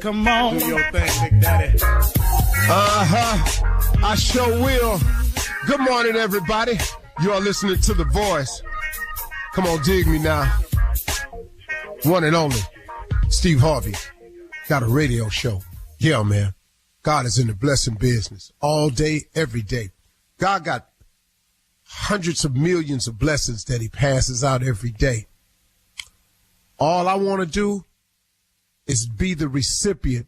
Come on. Do your thing, Big Daddy. I sure will. Good morning, everybody. You are listening to The Voice. Come on, dig me now. One and only, Steve Harvey. Got a radio show. Yeah, man. God is in the blessing business all day, every day. God got hundreds of millions of blessings that he passes out every day. All I want to do is be the recipient,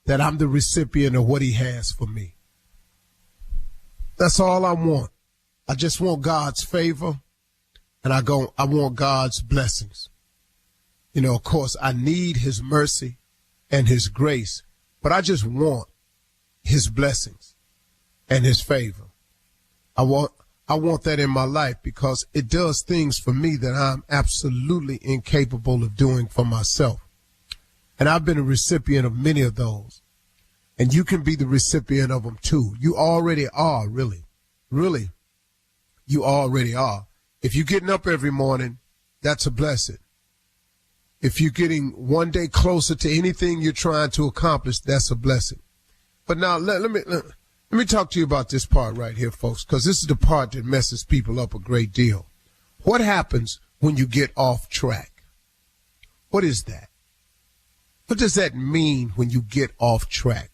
that I'm the recipient of what he has for me. That's all I want. I just want God's favor, and I want God's blessings. You know, of course, I need his mercy and his grace, but I just want his blessings and his favor. I want that in my life because it does things for me that I'm absolutely incapable of doing for myself. And I've been a recipient of many of those. And you can be the recipient of them too. You already are, really. Really, you already are. If you're getting up every morning, that's a blessing. If you're getting one day closer to anything you're trying to accomplish, that's a blessing. But now let me talk to you about this part right here, folks, because this is the part that messes people up a great deal. What happens when you get off track? What is that? What does that mean when you get off track?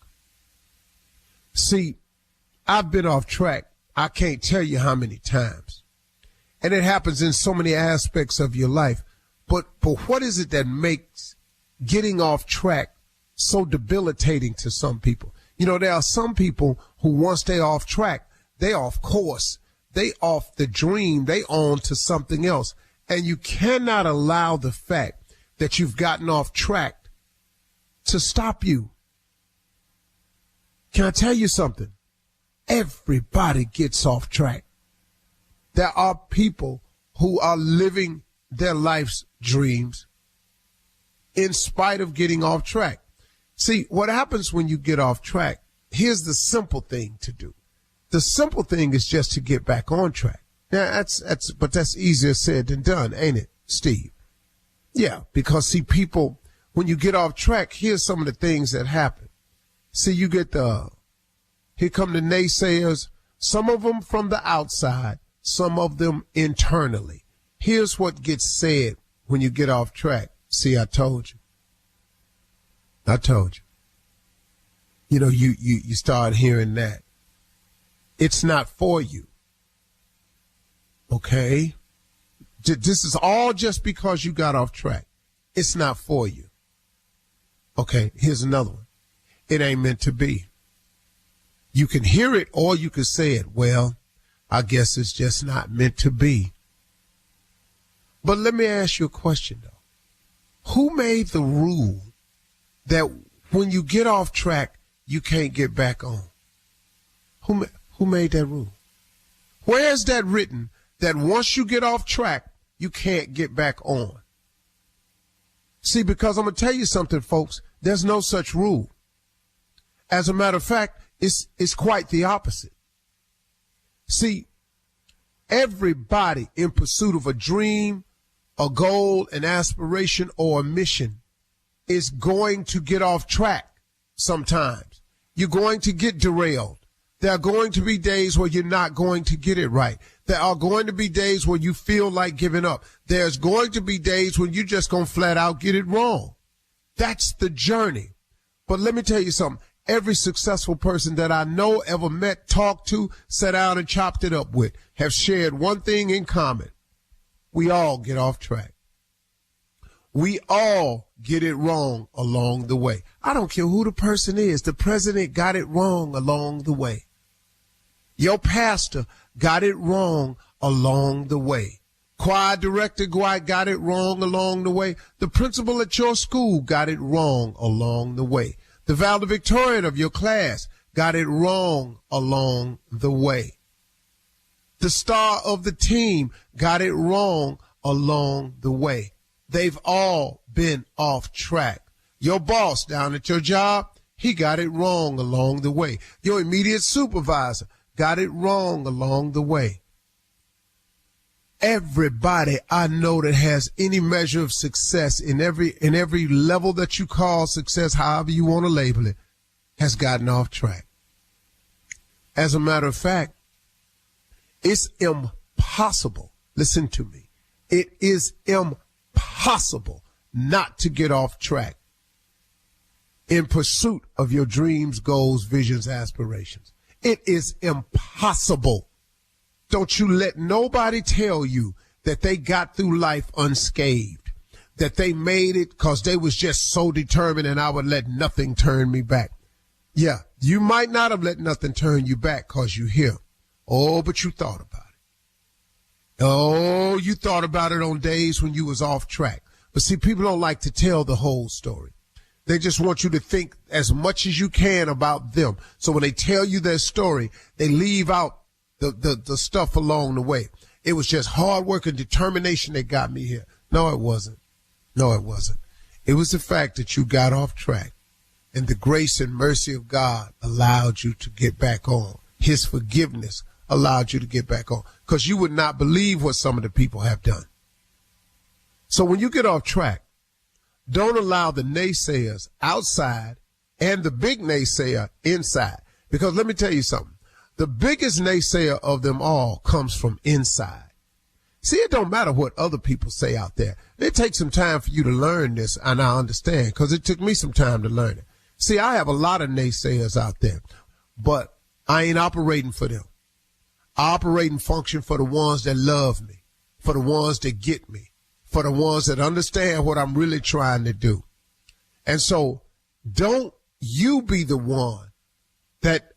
See, I've been off track. I can't tell you how many times. And it happens in so many aspects of your life. But what is it that makes getting off track so debilitating to some people? You know, there are some people who once they off track, they off course, they off the dream, they on to something else. And you cannot allow the fact that you've gotten off track to stop you. Can I tell you something? Everybody gets off track. There are people who are living their life's dreams in spite of getting off track. See, what happens when you get off track, here's the simple thing to do. The simple thing is just to get back on track. Now, but that's easier said than done, ain't it, Steve? Yeah, because see, people, when you get off track, here's some of the things that happen. See, you get here come the naysayers, some of them from the outside, some of them internally. Here's what gets said when you get off track. See, I told you. I told you. You know, you start hearing that. It's not for you. Okay? This is all just because you got off track. It's not for you. Okay, here's another one. It ain't meant to be. You can hear it or you can say it. Well, I guess it's just not meant to be. But let me ask you a question, though. Who made the rule that when you get off track, you can't get back on? Who made that rule? Where is that written that once you get off track, you can't get back on? See, because I'm going to tell you something, folks. There's no such rule. As a matter of fact, it's quite the opposite. See, everybody in pursuit of a dream, a goal, an aspiration, or a mission is going to get off track sometimes. You're going to get derailed. There are going to be days where you're not going to get it right. There are going to be days where you feel like giving up. There's going to be days when you're just going to flat out get it wrong. That's the journey. But let me tell you something. Every successful person that I know, ever met, talked to, sat down and chopped it up with, have shared one thing in common. We all get off track. We all get it wrong along the way. I don't care who the person is. The president got it wrong along the way. Your pastor got it wrong along the way. Choir director got it wrong along the way. The principal at your school got it wrong along the way. The valedictorian of your class got it wrong along the way. The star of the team got it wrong along the way. They've all been off track. Your boss down at your job, he got it wrong along the way. Your immediate supervisor got it wrong along the way. Everybody I know that has any measure of success in every level that you call success, however you want to label it, has gotten off track. As a matter of fact, it's impossible. Listen to me. It is impossible not to get off track in pursuit of your dreams, goals, visions, aspirations. It is impossible. Don't you let nobody tell you that they got through life unscathed, that they made it because they was just so determined and I would let nothing turn me back. Yeah, you might not have let nothing turn you back because you're here. Oh, but you thought about it. Oh, you thought about it on days when you was off track. But see, people don't like to tell the whole story. They just want you to think as much as you can about them. So when they tell you their story, they leave out the stuff along the way. It was just hard work and determination that got me here. No, it wasn't. No, it wasn't. It was the fact that you got off track and the grace and mercy of God allowed you to get back on. His forgiveness allowed you to get back on because you would not believe what some of the people have done. So when you get off track, don't allow the naysayers outside and the big naysayer inside. Because let me tell you something. The biggest naysayer of them all comes from inside. See, it don't matter what other people say out there. It takes some time for you to learn this, and I understand, because it took me some time to learn it. See, I have a lot of naysayers out there, but I ain't operating for them. I operate and function for the ones that love me, for the ones that get me, for the ones that understand what I'm really trying to do. And so don't you be the one that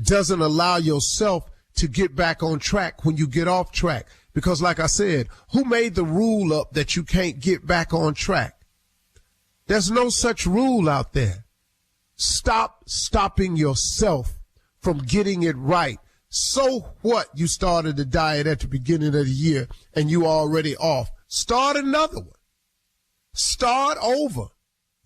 doesn't allow yourself to get back on track when you get off track. Because like I said, who made the rule up that you can't get back on track? There's no such rule out there. Stop stopping yourself from getting it right. So what? You started the diet at the beginning of the year and you already off. Start another one. Start over.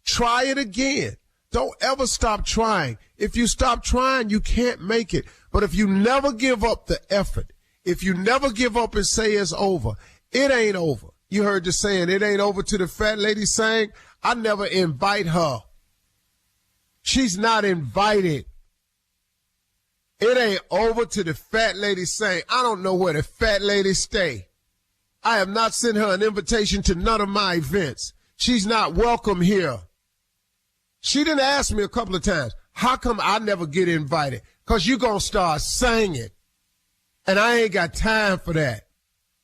Try it again. Don't ever stop trying. If you stop trying, you can't make it. But if you never give up the effort, if you never give up and say it's over, it ain't over. You heard the saying, it ain't over till the fat lady sang. I never invite her. She's not invited. It ain't over till the fat lady sang. I don't know where the fat lady stay. I have not sent her an invitation to none of my events. She's not welcome here. She didn't ask me a couple of times, how come I never get invited? Because you're going to start singing. And I ain't got time for that.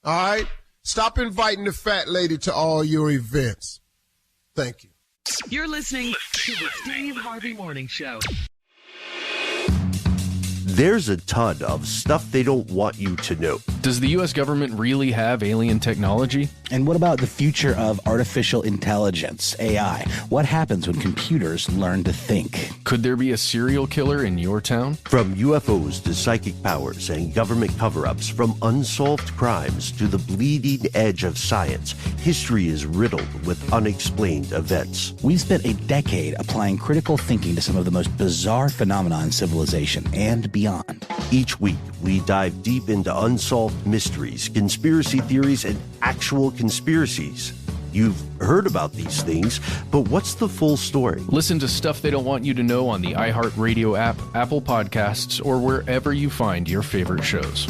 All right? Stop inviting the fat lady to all your events. Thank you. You're listening to the Steve Harvey Morning Show. There's a ton of stuff they don't want you to know. Does the U.S. government really have alien technology? And what about the future of artificial intelligence, AI? What happens when computers learn to think? Could there be a serial killer in your town? From UFOs to psychic powers and government cover-ups, from unsolved crimes to the bleeding edge of science, history is riddled with unexplained events. We've spent a decade applying critical thinking to some of the most bizarre phenomena in civilization and beyond. Each week, we dive deep into unsolved mysteries, conspiracy theories, and actual conspiracies. You've heard about these things, but what's the full story? Listen to Stuff They Don't Want You to Know on the iHeartRadio app, Apple Podcasts, or wherever you find your favorite shows.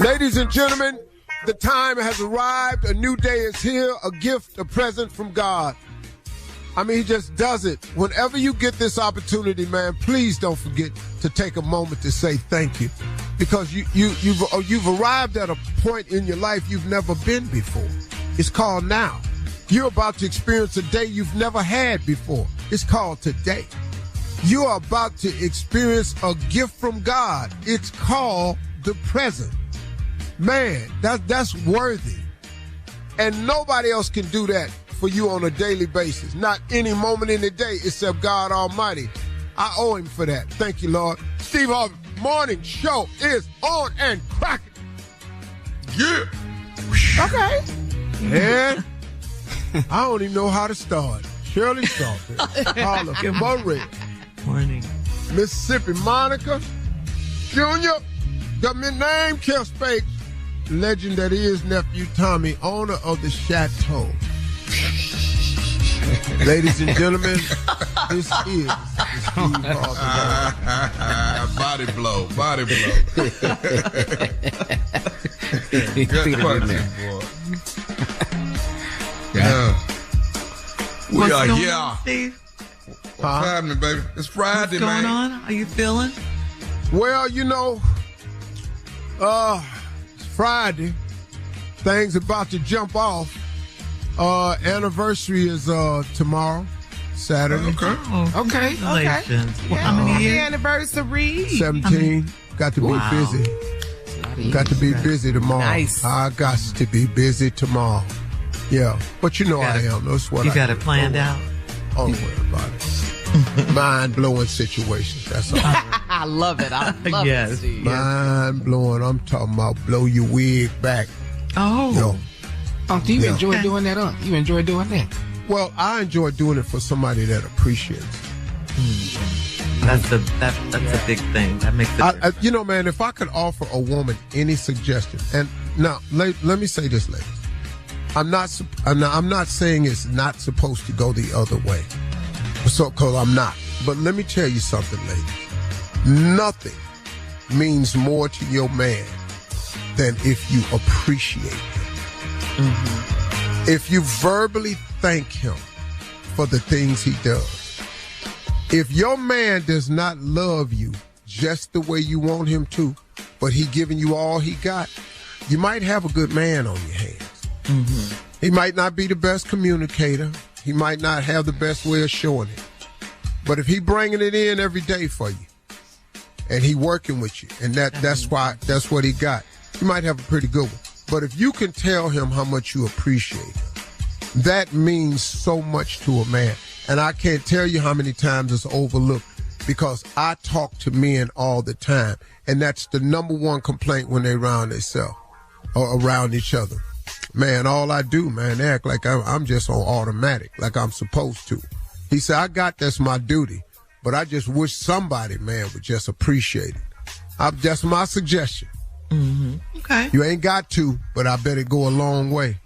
Ladies and gentlemen, the time has arrived. A new day is here, a gift, a present from God. I mean, he just does it. Whenever you get this opportunity, man, please don't forget to take a moment to say thank you. Because you've arrived at a point in your life you've never been before. It's called now. You're about to experience a day you've never had before. It's called today. You are about to experience a gift from God. It's called the present. Man, that's worthy. And nobody else can do that for you on a daily basis. Not any moment in the day except God Almighty. I owe him for that. Thank you, Lord. Steve Harvey Morning Show is on and cracking. Yeah. Okay. And I don't even know how to start. Shirley Salter. Holla. Good morning. Morning. Mississippi Monica, Junior, government name, Kill Spake, legend that is nephew Tommy, owner of the Chateau. Ladies and gentlemen, this is the Steve Harvey. Body blow. Good punching, boy. Yeah. We are here. Steve? What's happening, baby? It's Friday, What's going man. on? How you feeling? Well, it's Friday. Things about to jump off. Anniversary is tomorrow, Saturday. Okay. Congratulations. Yeah. How many Happy years? anniversary. 17. Got to be busy. Got to be busy tomorrow. Nice. I got to be busy tomorrow. Yeah. But I am. That's what You I got it do. planned out? Don't worry about it. Mind-blowing situations. That's all. I love it. I love Yes. it, Steve. Mind-blowing. I'm talking about blow your wig back. Oh. Yo. Oh, do you Yeah. enjoy doing that? You enjoy doing that? Well, I enjoy doing it for somebody that appreciates it. That's a big thing. That makes it. Man, if I could offer a woman any suggestion, and now let me say this, ladies, I'm not saying it's not supposed to go the other way, cause I'm not. But let me tell you something, ladies. Nothing means more to your man than if you appreciate him. Mm-hmm. If you verbally thank him for the things he does. If your man does not love you just the way you want him to, but he giving you all he got, you might have a good man on your hands. Mm-hmm. He might not be the best communicator. He might not have the best way of showing it. But if he bringing it in every day for you, and he working with you, and that's what he got, you might have a pretty good one. But if you can tell him how much you appreciate him, that means so much to a man. And I can't tell you how many times it's overlooked, because I talk to men all the time, and that's the number one complaint when they're around themselves or around each other. Man, all I do, man, they act like I'm just on automatic, like I'm supposed to. He said, I got that's my duty, but I just wish somebody, man, would just appreciate it. That's my suggestion. Mm-hmm. Okay. You ain't got to, but I bet it go a long way.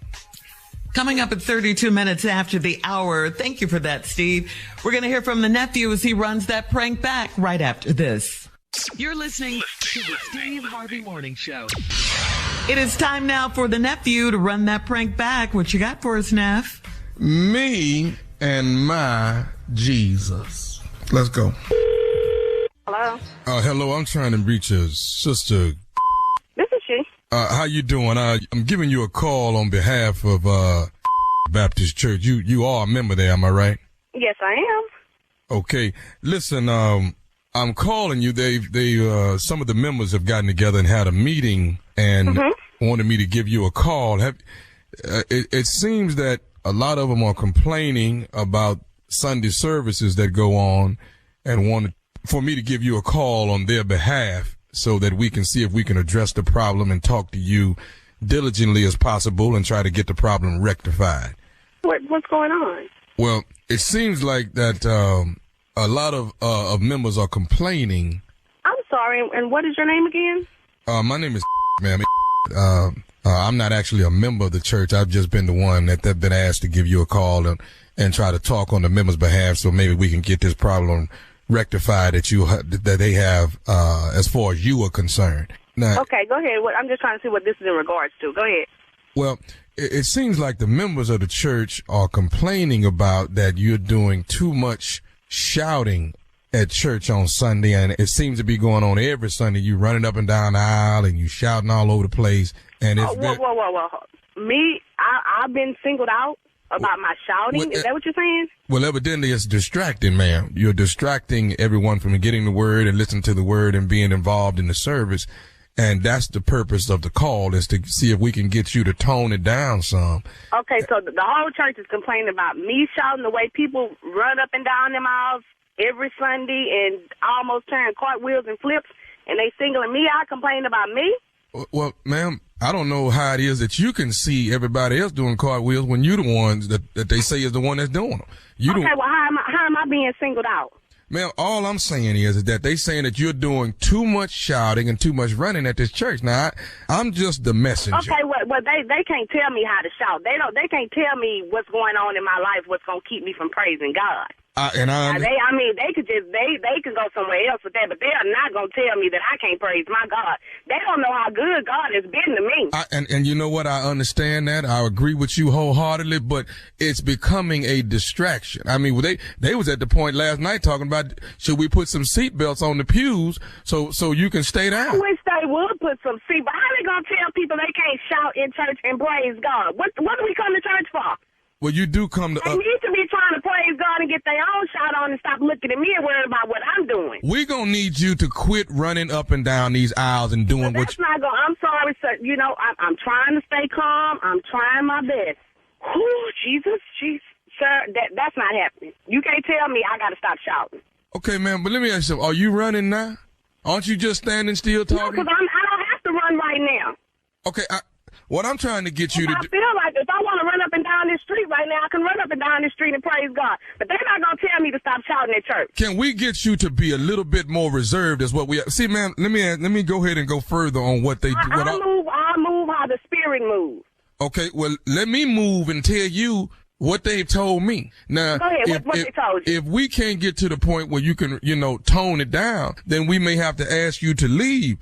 Coming up at 32 minutes after the hour. Thank you for that, Steve. We're going to hear from the nephew as he runs that prank back right after this. You're listening To the Steve Harvey Morning Show. It is time now for the nephew to run that prank back. What you got for us, Neff? Me and my Jesus. Let's go. Hello. Hello, I'm trying to reach a sister. This is she. How you doing? I'm giving you a call on behalf of Baptist Church. You are a member there, am I right? Yes, I am. Okay. Listen, I'm calling you. They some of the members have gotten together and had a meeting and wanted me to give you a call. It seems that a lot of them are complaining about Sunday services that go on and wanted for me to give you a call on their behalf, so that we can see if we can address the problem and talk to you diligently as possible and try to get the problem rectified. What's going on? Well, it seems like that a lot of members are complaining. I'm sorry, and what is your name again? My name is ma'am. I'm not actually a member of the church. I've just been the one that's been asked to give you a call and try to talk on the members' behalf, so maybe we can get this problem rectified that they have as far as you are concerned. Now, Okay, go ahead. I'm just trying to see what this is in regards to. Go ahead. well, it seems like the members of the church are complaining about that you're doing too much shouting at church on Sunday, and it seems to be going on every Sunday. You running up and down the aisle and you shouting all over the place. And it's Whoa. Me, I've been singled out about my shouting. Is that what you're saying? Well, evidently it's distracting, ma'am. You're distracting everyone from getting the word and listening to the word and being involved in the service. And that's the purpose of the call, is to see if we can get you to tone it down some. Okay, so the whole church is complaining about me shouting, the way people run up and down them aisles every Sunday and almost turn cartwheels and flips, and they singling me out, complaining about me? Well, ma'am, I don't know how it is that you can see everybody else doing cartwheels when you're the ones that they say is the one that's doing them. Well, how am I being singled out? Ma'am, all I'm saying is that they saying that you're doing too much shouting and too much running at this church. Now, I'm just the messenger. Okay, well, they can't tell me how to shout. They can't tell me what's going on in my life, what's gonna keep me from praising God. They can go somewhere else with that, but they are not gonna tell me that I can't praise my God. They don't know how good God has been to me. And you know what? I understand that. I agree with you wholeheartedly, but it's becoming a distraction. I mean, they was at the point last night talking about, should we put some seatbelts on the pews so you can stay down? I wish they would put some seat, but how they gonna tell people they can't shout in church and praise God? What do we come to church for? Well, you do come to... They need to be trying to praise God and get their own shout on and stop looking at me and worrying about what I'm doing. We're going to need you to quit running up and down these aisles and doing what you... I'm sorry, sir. You know, I'm trying to stay calm. I'm trying my best. Whew, Jesus. Sir, that's not happening. You can't tell me I got to stop shouting. Okay, ma'am, but let me ask you something. Are you running now? Aren't you just standing still talking? No, because I don't have to run right now. Okay, what I'm trying to get you to do... I feel like if I want to run up and down this street right now, I can run up and down this street and praise God. But they're not going to tell me to stop shouting at church. Can we get you to be a little bit more reserved is what we... See, ma'am, let me go ahead and go further on what they do. I'll move how the Spirit moves. Okay, well, let me move and tell you what they've told me. Now, go ahead, what they told you. If we can't get to the point where you can, tone it down, then we may have to ask you to leave.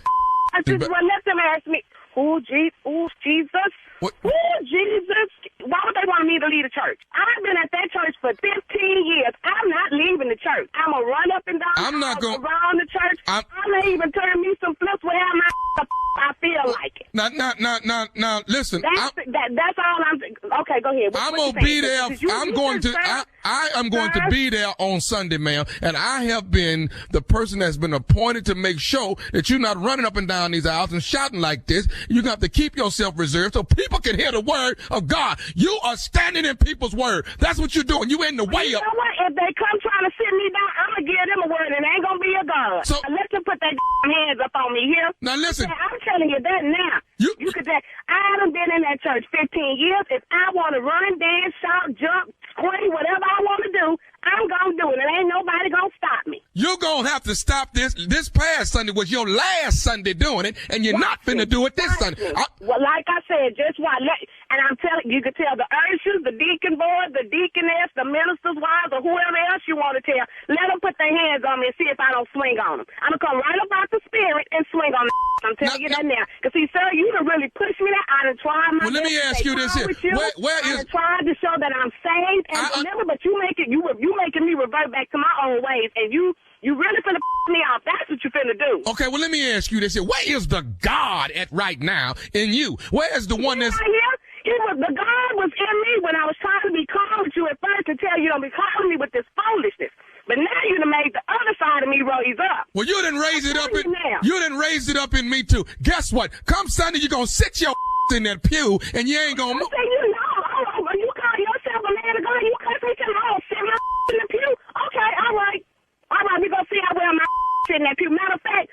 Let them ask me. Oh, Jesus. What? Oh, Jesus. Why would they want me to leave the church? I've been at that church for 15 years. I'm not leaving the church. I'm going to run up and down around the church. I may even turn me some flips wherever I feel like it. Now, listen. That's all I'm... Okay, go ahead. I'm going to be there. I am going to be there on Sunday, ma'am. And I have been the person that's been appointed to make sure that you're not running up and down these aisles and shouting like this. You're going to have to keep yourself reserved so people can hear the word of God. You are standing in people's word. That's what you're doing. You in the way up. You know what? If they come trying to sit me down, I'm going to give them a word and it ain't going to be a God. So let them put their hands up on me here. Now listen. I'm telling you that now. You could say, I haven't been in that church 15 years. If I want to run, dance, shout, jump, scream, whatever I want to do, I'm going to do it. And ain't nobody going to stop me. You're going to have to stop this. This past Sunday was your last Sunday doing it, and you're not finna do it this Sunday. Well, like I said, just watch. And I'm telling you, can tell the ushers, the deacon board, the deaconess, the minister's wives, or whoever else you want to tell, let them put their hands on me and see if I don't swing on them. I'm going to come right up out the Spirit and swing on them. I'm telling you that now. Because, see, sir, you done really pushed me there. I done tried my best. Well, let me ask you this here. I done tried to show that I'm saved. And remember, but you making me revert back to my own ways. And you really finna me off. That's what you finna do. Okay, well, let me ask you this here. Where is the God at right now in you? Where is the one that's... Right here? The God was in me when I was trying to be calm with you at first to tell you don't be calling me with this foolishness. But now you done made the other side of me raise up. Well, you done raised it up in me too. Guess what? Come Sunday, you're gonna sit your in that pew and you ain't gonna move. You call yourself a man of God, you cuss me to the home, sit my in the pew. Okay, all right, we gonna see how well my in that pew. Matter of fact,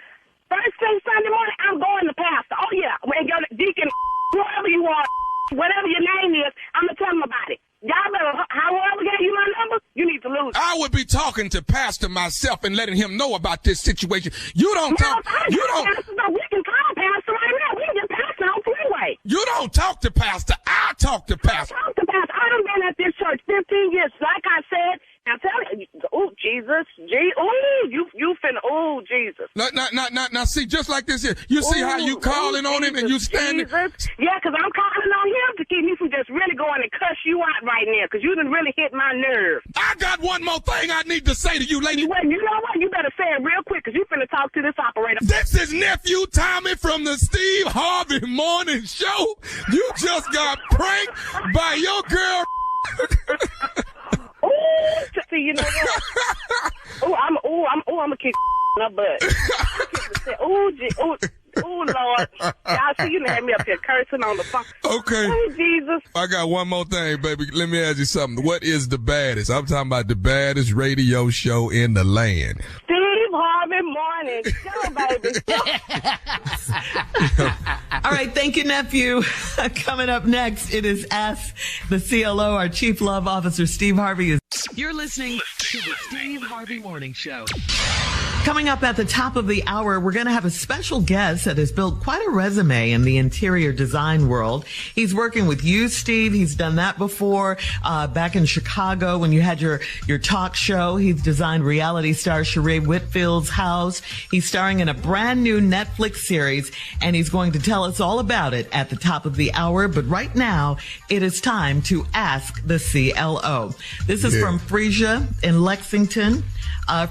first thing Sunday morning, I'm going to pastor. Oh yeah, when your deacon, whoever you are, whatever your name is, I'm gonna tell them about it. Y'all better, however gave you my number, you need to lose. I would be talking to Pastor myself and letting him know about this situation. You don't talk. You don't. We can call Pastor right now. We can get Pastor on freeway. You don't talk to Pastor. I talk to Pastor. I talk to Pastor. I done been at this church 15 years. Like I said, I'm telling you, oh, Jesus. You finna, oh, Jesus. Now, see, just like this here. You see how you calling on him and you standing. Jesus. Yeah, because I'm calling on him to keep me from just really going and cuss you out right now, because you done really hit my nerve. I got one more thing I need to say to you, lady. Well, you know what? You better say it real quick, because you finna talk to this operator. This is Nephew Tommy from the Steve Harvey Morning Show. You just got pranked by your girl. See, you know what? I'm gonna kick my butt. Lord. Y'all see, you had me up here cursing on the phone. Okay. Oh, Jesus. I got one more thing, baby. Let me ask you something. What is the baddest? I'm talking about the baddest radio show in the land. Steve Harvey Morning Show, baby. All right, thank you, nephew. Coming up next, it is Ask the CLO. Our Chief Love Officer, Steve Harvey, is... You're listening to the Steve Harvey Morning Show. Coming up at the top of the hour, we're going to have a special guest that has built quite a resume in the interior design world. He's working with you, Steve. He's done that before, back in Chicago when you had your talk show. He's designed reality star Sheree Whitfield's house. He's starring in a brand new Netflix series, and he's going to tell us all about it at the top of the hour. But right now, it is time to ask the CLO. This is from Frisia in Lexington.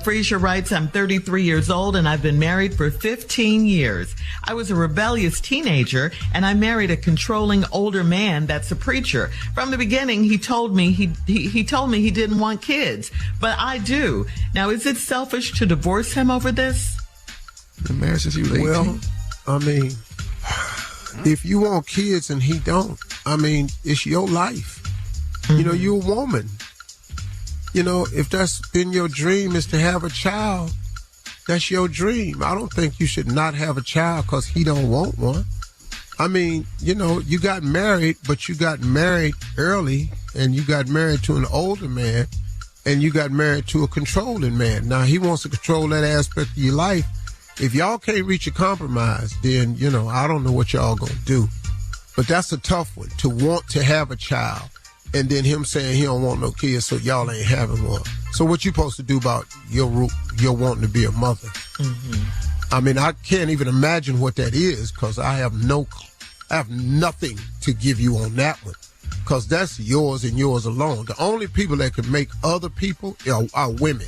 Frisia writes, I'm 33 years old and I've been married for 15 years. I was a rebellious teenager and I married a controlling older man that's a preacher. From the beginning, he told me he told me he didn't want kids, but I do. Now, is it selfish to divorce him over this? Been married since you was 18. Well, I mean, if you want kids and he don't, I mean, it's your life. Mm-hmm. You know, you're a woman. You know, if that's been your dream is to have a child, that's your dream. I don't think you should not have a child because he don't want one. I mean, you know, you got married, but you got married early, and you got married to an older man, and you got married to a controlling man. Now, he wants to control that aspect of your life. If y'all can't reach a compromise, then, you know, I don't know what y'all gonna do. But that's a tough one, to want to have a child. And then him saying he don't want no kids, so y'all ain't having one. So what you supposed to do about your wanting to be a mother? Mm-hmm. I mean, I can't even imagine what that is because I have nothing to give you on that one because that's yours and yours alone. The only people that can make other people are women.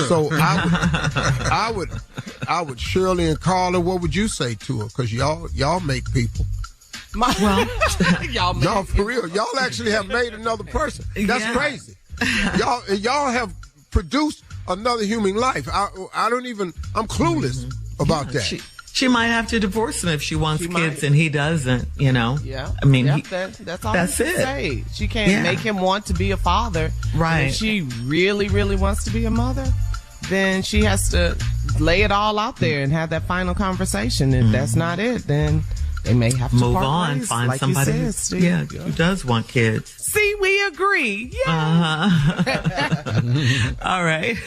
So I would Shirley and Carla, what would you say to her? Because y'all make people. Y'all for real. Y'all actually have made another person. That's crazy. Y'all have produced another human life. I don't even. I'm clueless about that. She might have to divorce him if she wants kids and he doesn't. You know. Yeah. I mean, that's all. That's it. Say. She can't make him want to be a father. Right. And if she really, really wants to be a mother, then she has to lay it all out there and have that final conversation. If that's not it, then they may have to move part on, ways, find like somebody who does want kids. See, we agree. Yeah. All right.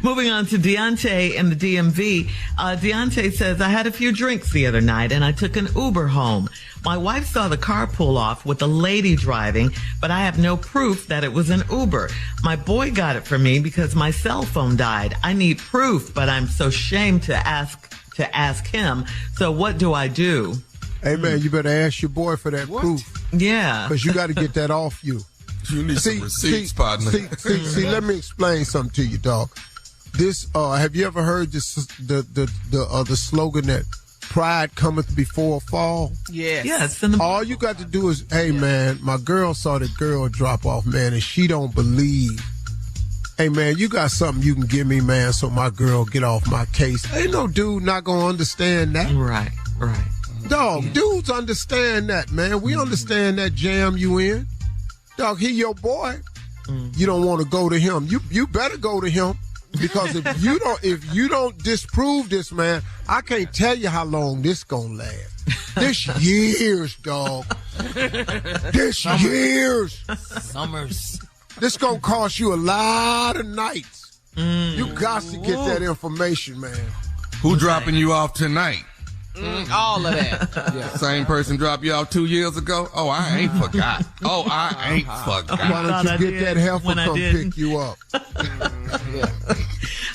Moving on to Deontay in the DMV. Deontay says, I had a few drinks the other night and I took an Uber home. My wife saw the car pull off with a lady driving, but I have no proof that it was an Uber. My boy got it for me because my cell phone died. I need proof, but I'm so ashamed to ask him. So what do I do? Hey, man, you better ask your boy for that proof. Yeah. Because you got to get that off you. You need some receipts, partner. See, let me explain something to you, dog. This, have you ever heard this, the slogan that pride cometh before a fall? Yes. Yes. All you got to do is, hey, man, my girl saw the girl drop off, man, and she don't believe. Hey, man, you got something you can give me, man, so my girl get off my case. Ain't no dude not going to understand that. Right. Dog, dudes understand that, man. We understand that jam you in. Dog, he your boy. You don't want to go to him. You better go to him because if you don't disprove this, man, I can't tell you how long this gonna last. This years, dog. This years. Summers. This gonna cost you a lot of nights. You got to get that information, man. Who dropping you off tonight? All of that. Yeah. Same person dropped you off 2 years ago? Oh, I ain't forgot. Why don't you get that heifer come pick you up?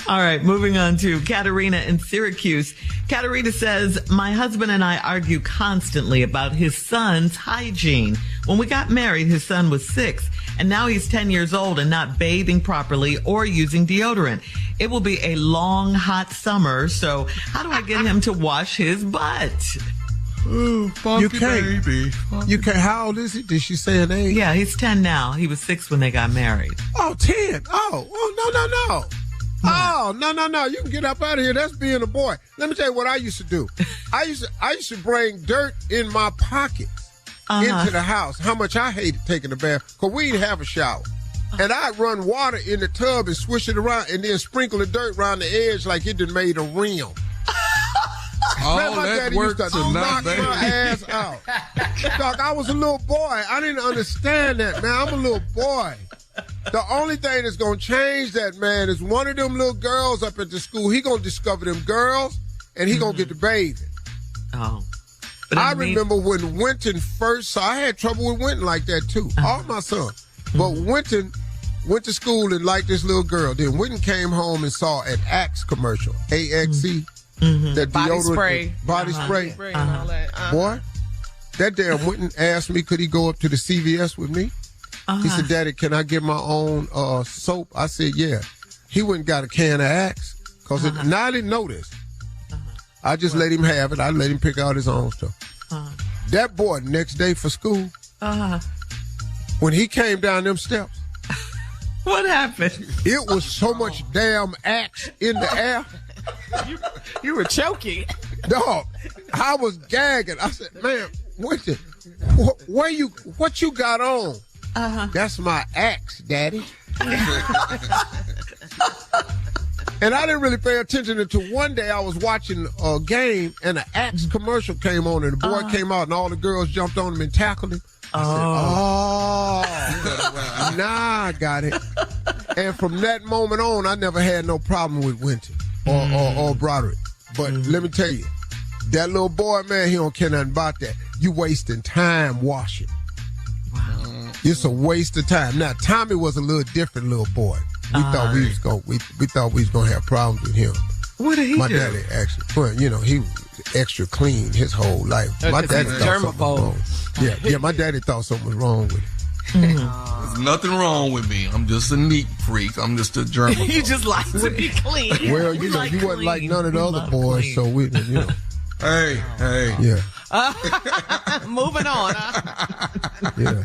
All right, moving on to Katerina in Syracuse. Katerina says, my husband and I argue constantly about his son's hygiene. When we got married, his son was 6, and now he's 10 years old and not bathing properly or using deodorant. It will be a long, hot summer, so how do I get him to wash his butt? Ooh, funky you can't. Baby. You can't. How old is he? Did she say an age? Yeah, he's 10 now. He was 6 when they got married. Oh, 10. Oh, no. Oh, no. You can get up out of here. That's being a boy. Let me tell you what I used to do. I used to bring dirt in my pockets into the house. How much I hated taking a bath because we didn't have a shower. And I'd run water in the tub and swish it around and then sprinkle the dirt around the edge like it done made a rim. All that work to knock my ass out. Dog, I was a little boy. I didn't understand that, man. I'm a little boy. The only thing that's going to change that, man, is one of them little girls up at the school. He going to discover them girls, and he going to get to bathing. Oh. I remember when Winton first saw, I had trouble with Winton like that, too. All my sons. But Winton went to school and liked this little girl. Then Winton came home and saw an Axe commercial, AXE. That body deodorant, spray. Body spray. And all that. Boy, that damn Winton asked me, could he go up to the CVS with me? He said, Daddy, can I get my own soap? I said, yeah. He went and got a can of Axe. Because now I didn't know this. I just let him have it. I let him pick out his own stuff. That boy, next day for school, when he came down them steps, what happened? It was so much damn Axe in the air. You were choking. Dog, I was gagging. I said, man, what you got on? That's my Axe, Daddy. And I didn't really pay attention until one day I was watching a game and an Axe commercial came on and the boy came out and all the girls jumped on him and tackled him. I said, nah, I got it. And from that moment on, I never had no problem with Winton or Broderick. But let me tell you, that little boy, man, he don't care nothing about that. You wasting time washing. Wow. It's a waste of time. Now, Tommy was a little different little boy. We thought we was gonna have problems with him. What did he My do? daddy actually, well, you know, he was extra clean his whole life. My daddy thought something was wrong. Yeah, my daddy thought something was wrong with him. There's nothing wrong with me. I'm just a neat freak. I'm just a germaphobe. You just like to be clean. Well, you know, you wasn't like none of the other boys, so we, you know. Hey. Yeah. Moving on. Yeah.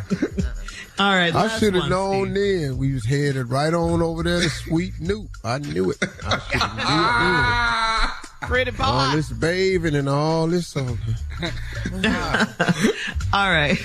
All right. I should have known then. We was headed right on over there to Sweet Newt. I knew it. I should have knew it. Pretty boy. All this bathing and all this. All right.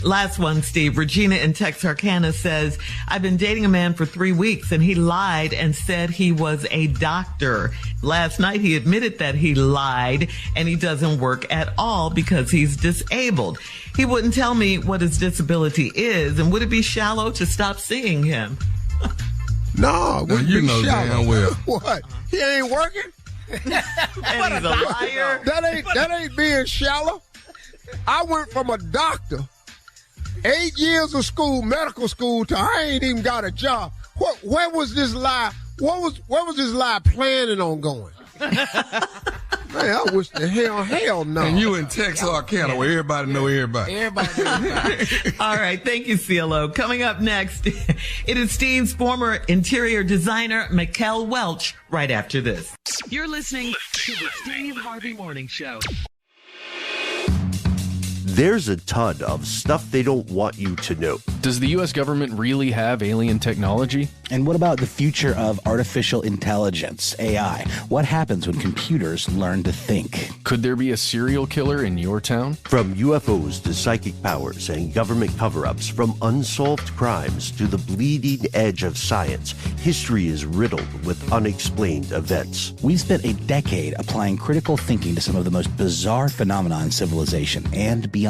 Last one, Steve. Regina in Texarkana says, I've been dating a man for 3 weeks and he lied and said he was a doctor. Last night he admitted that he lied and he doesn't work at all because he's disabled. He wouldn't tell me what his disability is, and would it be shallow to stop seeing him? No, you know damn well. What? He ain't working? And he's a liar. That ain't being shallow. I went from a doctor, 8 years of school, medical school, to I ain't even got a job. Where was this lie? Where was this lie planning on going? Man, I wish the hell no. And you in Texarkana where everybody know everybody. All right. Thank you, CeeLo. Coming up next, it is Steve's former interior designer, Mikel Welch, right after this. You're listening to the Steve Harvey Morning Show. There's a ton of stuff they don't want you to know. Does the U.S. government really have alien technology? And what about the future of artificial intelligence, AI? What happens when computers learn to think? Could there be a serial killer in your town? From UFOs to psychic powers and government cover-ups, from unsolved crimes to the bleeding edge of science, history is riddled with unexplained events. We've spent a decade applying critical thinking to some of the most bizarre phenomena in civilization and beyond.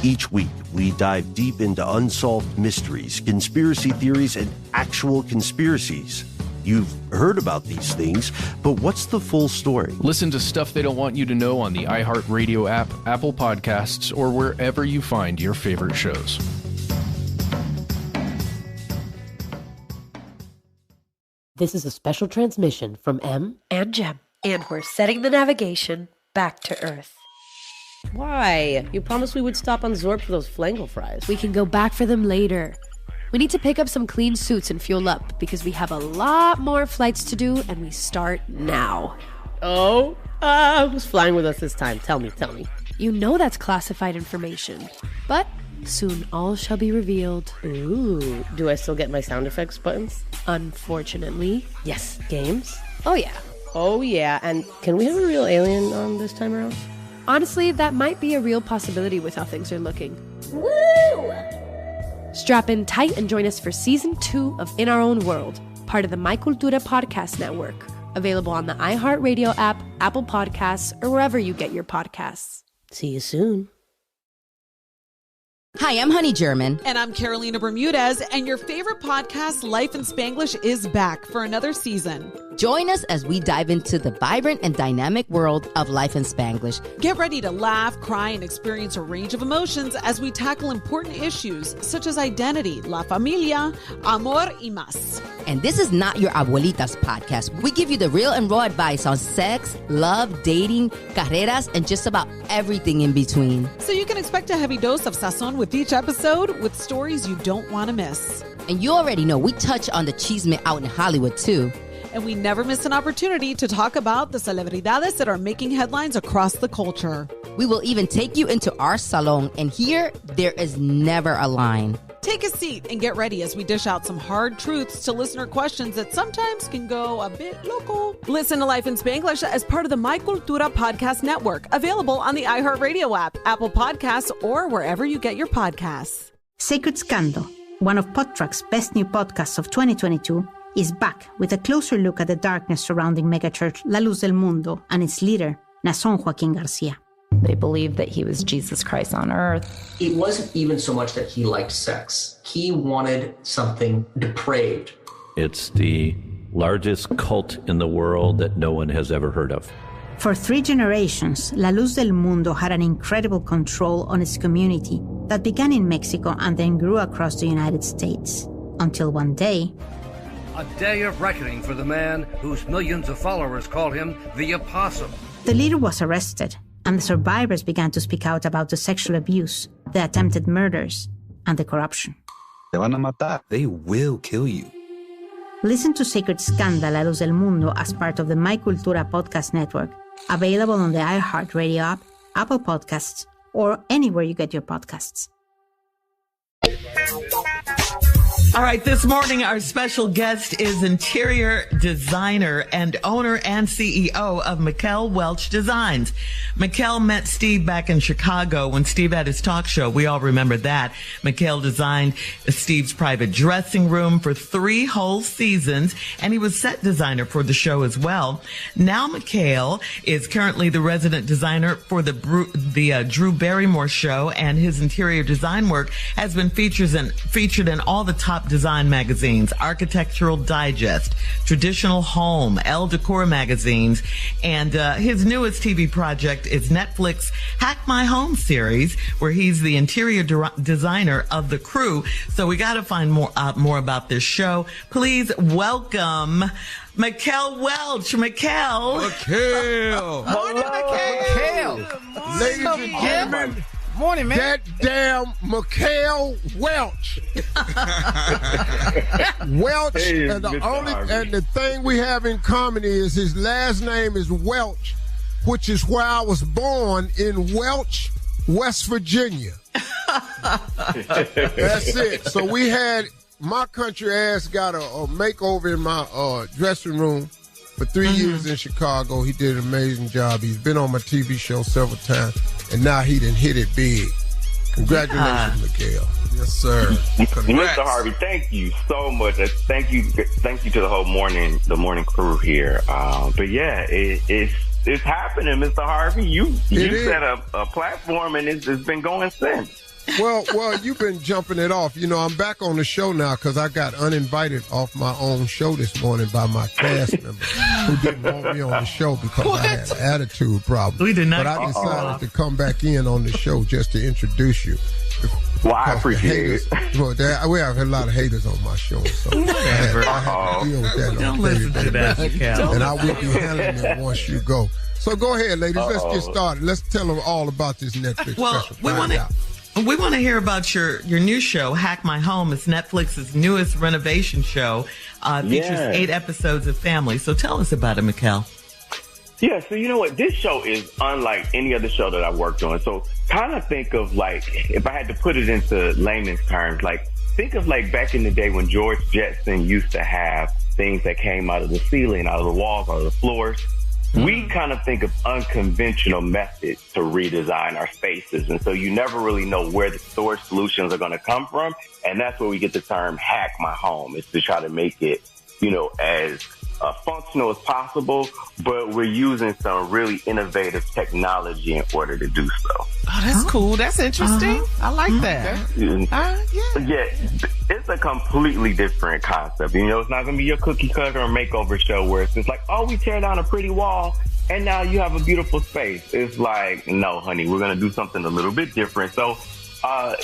Each week, we dive deep into unsolved mysteries, conspiracy theories, and actual conspiracies. You've heard about these things, but what's the full story? Listen to Stuff They Don't Want You to Know on the iHeartRadio app, Apple Podcasts, or wherever you find your favorite shows. This is a special transmission from M and Jem, and we're setting the navigation back to Earth. Why? You promised we would stop on Zorb for those flango fries. We can go back for them later. We need to pick up some clean suits and fuel up because we have a lot more flights to do, and we start now. Oh? Who's flying with us this time? Tell me. You know that's classified information, but soon all shall be revealed. Ooh, do I still get my sound effects buttons? Unfortunately. Yes. Games? Oh yeah, and can we have a real alien on this time around? Honestly, that might be a real possibility with how things are looking. Woo! Strap in tight and join us for Season 2 of In Our Own World, part of the My Cultura podcast network. Available on the iHeartRadio app, Apple Podcasts, or wherever you get your podcasts. See you soon. Hi, I'm Honey German. And I'm Carolina Bermudez, and your favorite podcast, Life in Spanglish, is back for another season. Join us as we dive into the vibrant and dynamic world of Life in Spanglish. Get ready to laugh, cry, and experience a range of emotions as we tackle important issues such as identity, la familia, amor y más. And this is not your abuelita's podcast. We give you the real and raw advice on sex, love, dating, carreras, and just about everything in between. So you can expect a heavy dose of sazon with each episode, with stories you don't want to miss. And you already know we touch on the chisme out in Hollywood too. And we never miss an opportunity to talk about the celebridades that are making headlines across the culture. We will even take you into our salon, and here there is never a line. Take a seat and get ready as we dish out some hard truths to listener questions that sometimes can go a bit local. Listen to Life in Spanglish as part of the My Cultura Podcast Network, available on the iHeartRadio app, Apple Podcasts, or wherever you get your podcasts. Sacred Scandal, one of PodTrack's best new podcasts of 2022, is back with a closer look at the darkness surrounding megachurch La Luz del Mundo and its leader, Nason Joaquin Garcia. They believed that he was Jesus Christ on earth. It wasn't even so much that he liked sex. He wanted something depraved. It's the largest cult in the world that no one has ever heard of. For 3 generations, La Luz del Mundo had an incredible control on its community that began in Mexico and then grew across the United States. Until one day, a day of reckoning for the man whose millions of followers call him the Apostle. The leader was arrested, and the survivors began to speak out about the sexual abuse, the attempted murders, and the corruption. Te van a matar. They will kill you. Listen to Sacred Scandal La Luz del Mundo as part of the My Cultura Podcast Network, available on the iHeartRadio app, Apple Podcasts, or anywhere you get your podcasts. All right, this morning our special guest is interior designer and owner and CEO of Mikel Welch Designs. Mikel met Steve back in Chicago when Steve had his talk show. We all remember that. Mikel designed Steve's private dressing room for 3 whole seasons, and he was set designer for the show as well. Now Mikel is currently the resident designer for the Drew Barrymore show, and his interior design work has been featured in all the top design magazines, Architectural Digest, Traditional Home, Elle Decor magazines, and his newest TV project is Netflix Hack My Home series, where he's the interior designer of the crew. So we got to find more about this show. Please welcome Mikel Welch. Mikel. Morning, Mikel. Ladies and gentlemen. Morning, man. That damn Mikel Welch. Welch, hey, and the thing we have in common is his last name is Welch, which is where I was born, in Welch, West Virginia. That's it. So we had, my country ass got a makeover in my dressing room for 3 years in Chicago. He did an amazing job. He's been on my TV show several times. And now he done hit it big. Congratulations, Mikel. Yes, sir. Mr. Harvey, thank you so much. Thank you to the whole morning crew here. But yeah, it's happening, Mr. Harvey. You set up a platform, and it's been going since. Well, you've been jumping it off. You know, I'm back on the show now because I got uninvited off my own show this morning by my cast member who didn't want me on the show because I had an attitude problem. We did not. But I decided to come back in on the show just to introduce you. Well, I appreciate it. We have a lot of haters on my show, so I had to deal with that. Don't listen to that, Mikel. And I will be handling it once you go. So go ahead, ladies. Let's get started. Let's tell them all about this Netflix special. We want to hear about your new show, Hack My Home. It's Netflix's newest renovation show. Features 8 episodes of family. So tell us about it, Mikel. Yeah, so you know what? This show is unlike any other show that I've worked on. So kind of think of like, if I had to put it into layman's terms, like think of like back in the day when George Jetson used to have things that came out of the ceiling, out of the walls, out of the floors. We kind of think of unconventional methods to redesign our spaces. And so you never really know where the storage solutions are going to come from. And that's where we get the term hack my home, is to try to make it, you know, as functional as possible, but we're using some really innovative technology in order to do so. Oh, that's cool. That's interesting. I like that. Yeah, it's a completely different concept. You know, it's not going to be your cookie cutter or makeover show where it's just like, oh, we tear down a pretty wall and now you have a beautiful space. It's like, no, honey, we're going to do something a little bit different. So,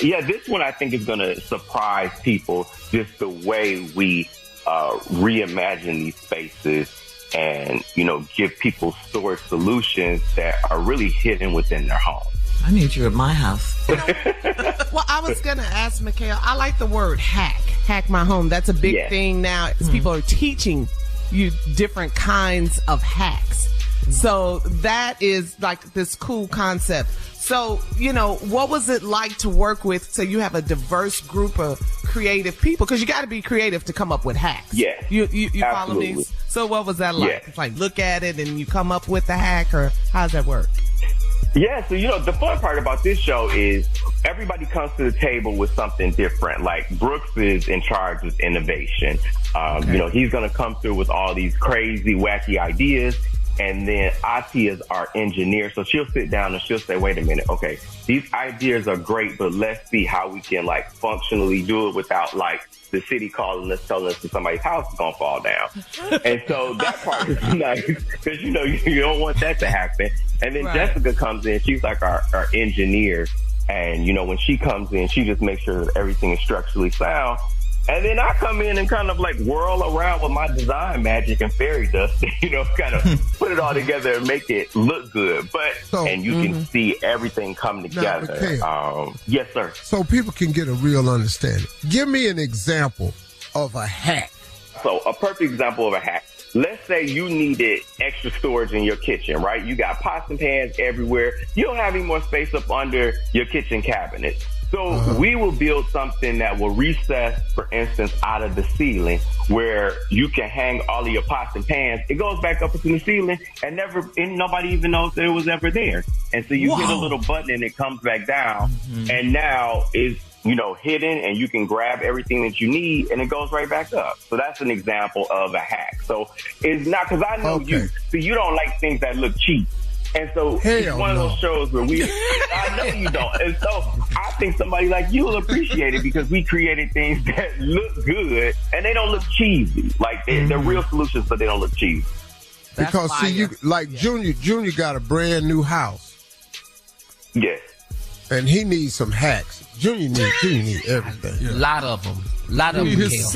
this one I think is going to surprise people, just the way we reimagine these spaces and, you know, give people storage solutions that are really hidden within their home. I need you at my house. Well, I was going to ask Mikel, I like the word hack my home. That's a big thing now, as people are teaching you different kinds of hacks. So that is like this cool concept. So, you know, what was it like to work with, so you have a diverse group of creative people? Because you got to be creative to come up with hacks. Yeah. You follow me? So what was that like? Yeah. It's like, look at it and you come up with the hack, or how does that work? Yeah, so, you know, the fun part about this show is everybody comes to the table with something different. Like, Brooks is in charge of innovation. You know, he's going to come through with all these crazy, wacky ideas. And then Ati is our engineer. So she'll sit down and she'll say, wait a minute, okay, these ideas are great, but let's see how we can, like, functionally do it without, like, the city calling us, telling us that somebody's house is going to fall down. And so that part is nice, because, you know, you don't want that to happen. And then Jessica comes in. She's like our engineer. And, you know, when she comes in, she just makes sure that everything is structurally sound. And then I come in and kind of like whirl around with my design magic and fairy dust, you know, kind of put it all together and make it look good. And you can see everything come together. Mikel, yes, sir. So people can get a real understanding. Give me an example of a hack. So a perfect example of a hack. Let's say you needed extra storage in your kitchen, right? You got pots and pans everywhere. You don't have any more space up under your kitchen cabinet. So we will build something that will recess, for instance, out of the ceiling, where you can hang all of your pots and pans. It goes back up into the ceiling and nobody even knows that it was ever there. And so you hit a little button and it comes back down. And now it's, you know, hidden, and you can grab everything that you need and it goes right back up. So that's an example of a hack. So it's not, because I know you don't like things that look cheap. And so it's one of those shows where I know you don't. And so I think somebody like you will appreciate it, because we created things that look good and they don't look cheesy. Like they're real solutions, but they don't look cheesy. Because Junior got a brand new house. Yes. And he needs some hacks. Junior needs everything. A lot of them. He need his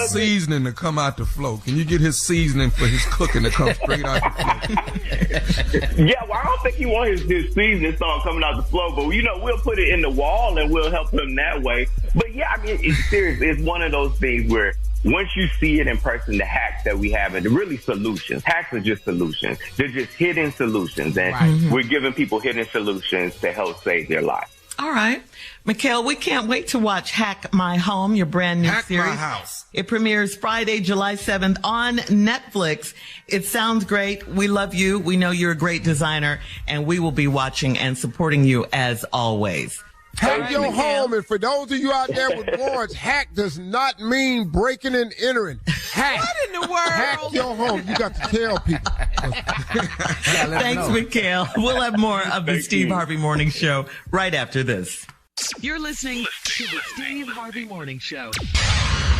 seasoning to come out the flow. Can you get his seasoning for his cooking to come straight out the flow? Yeah, well, I don't think he wants his seasoning song coming out the flow, but, you know, we'll put it in the wall and we'll help him that way. But yeah, I mean, it's serious. It's one of those things where once you see it in person, the hacks that we have, and they're really solutions. Hacks are just solutions. They're just hidden solutions. And we're giving people hidden solutions to help save their life. All right. Mikel, we can't wait to watch Hack My Home, your brand new series. Hack My House. It premieres Friday, July 7th on Netflix. It sounds great. We love you. We know you're a great designer, and we will be watching and supporting you as always. Hack your home, and for those of you out there with warrants, hack does not mean breaking and entering. Hack. What in the world? Hack your home. You got to tell people. Thanks, Mikel. We'll have more of the Steve Harvey Morning Show right after this. You're listening to the Steve Harvey Morning Show.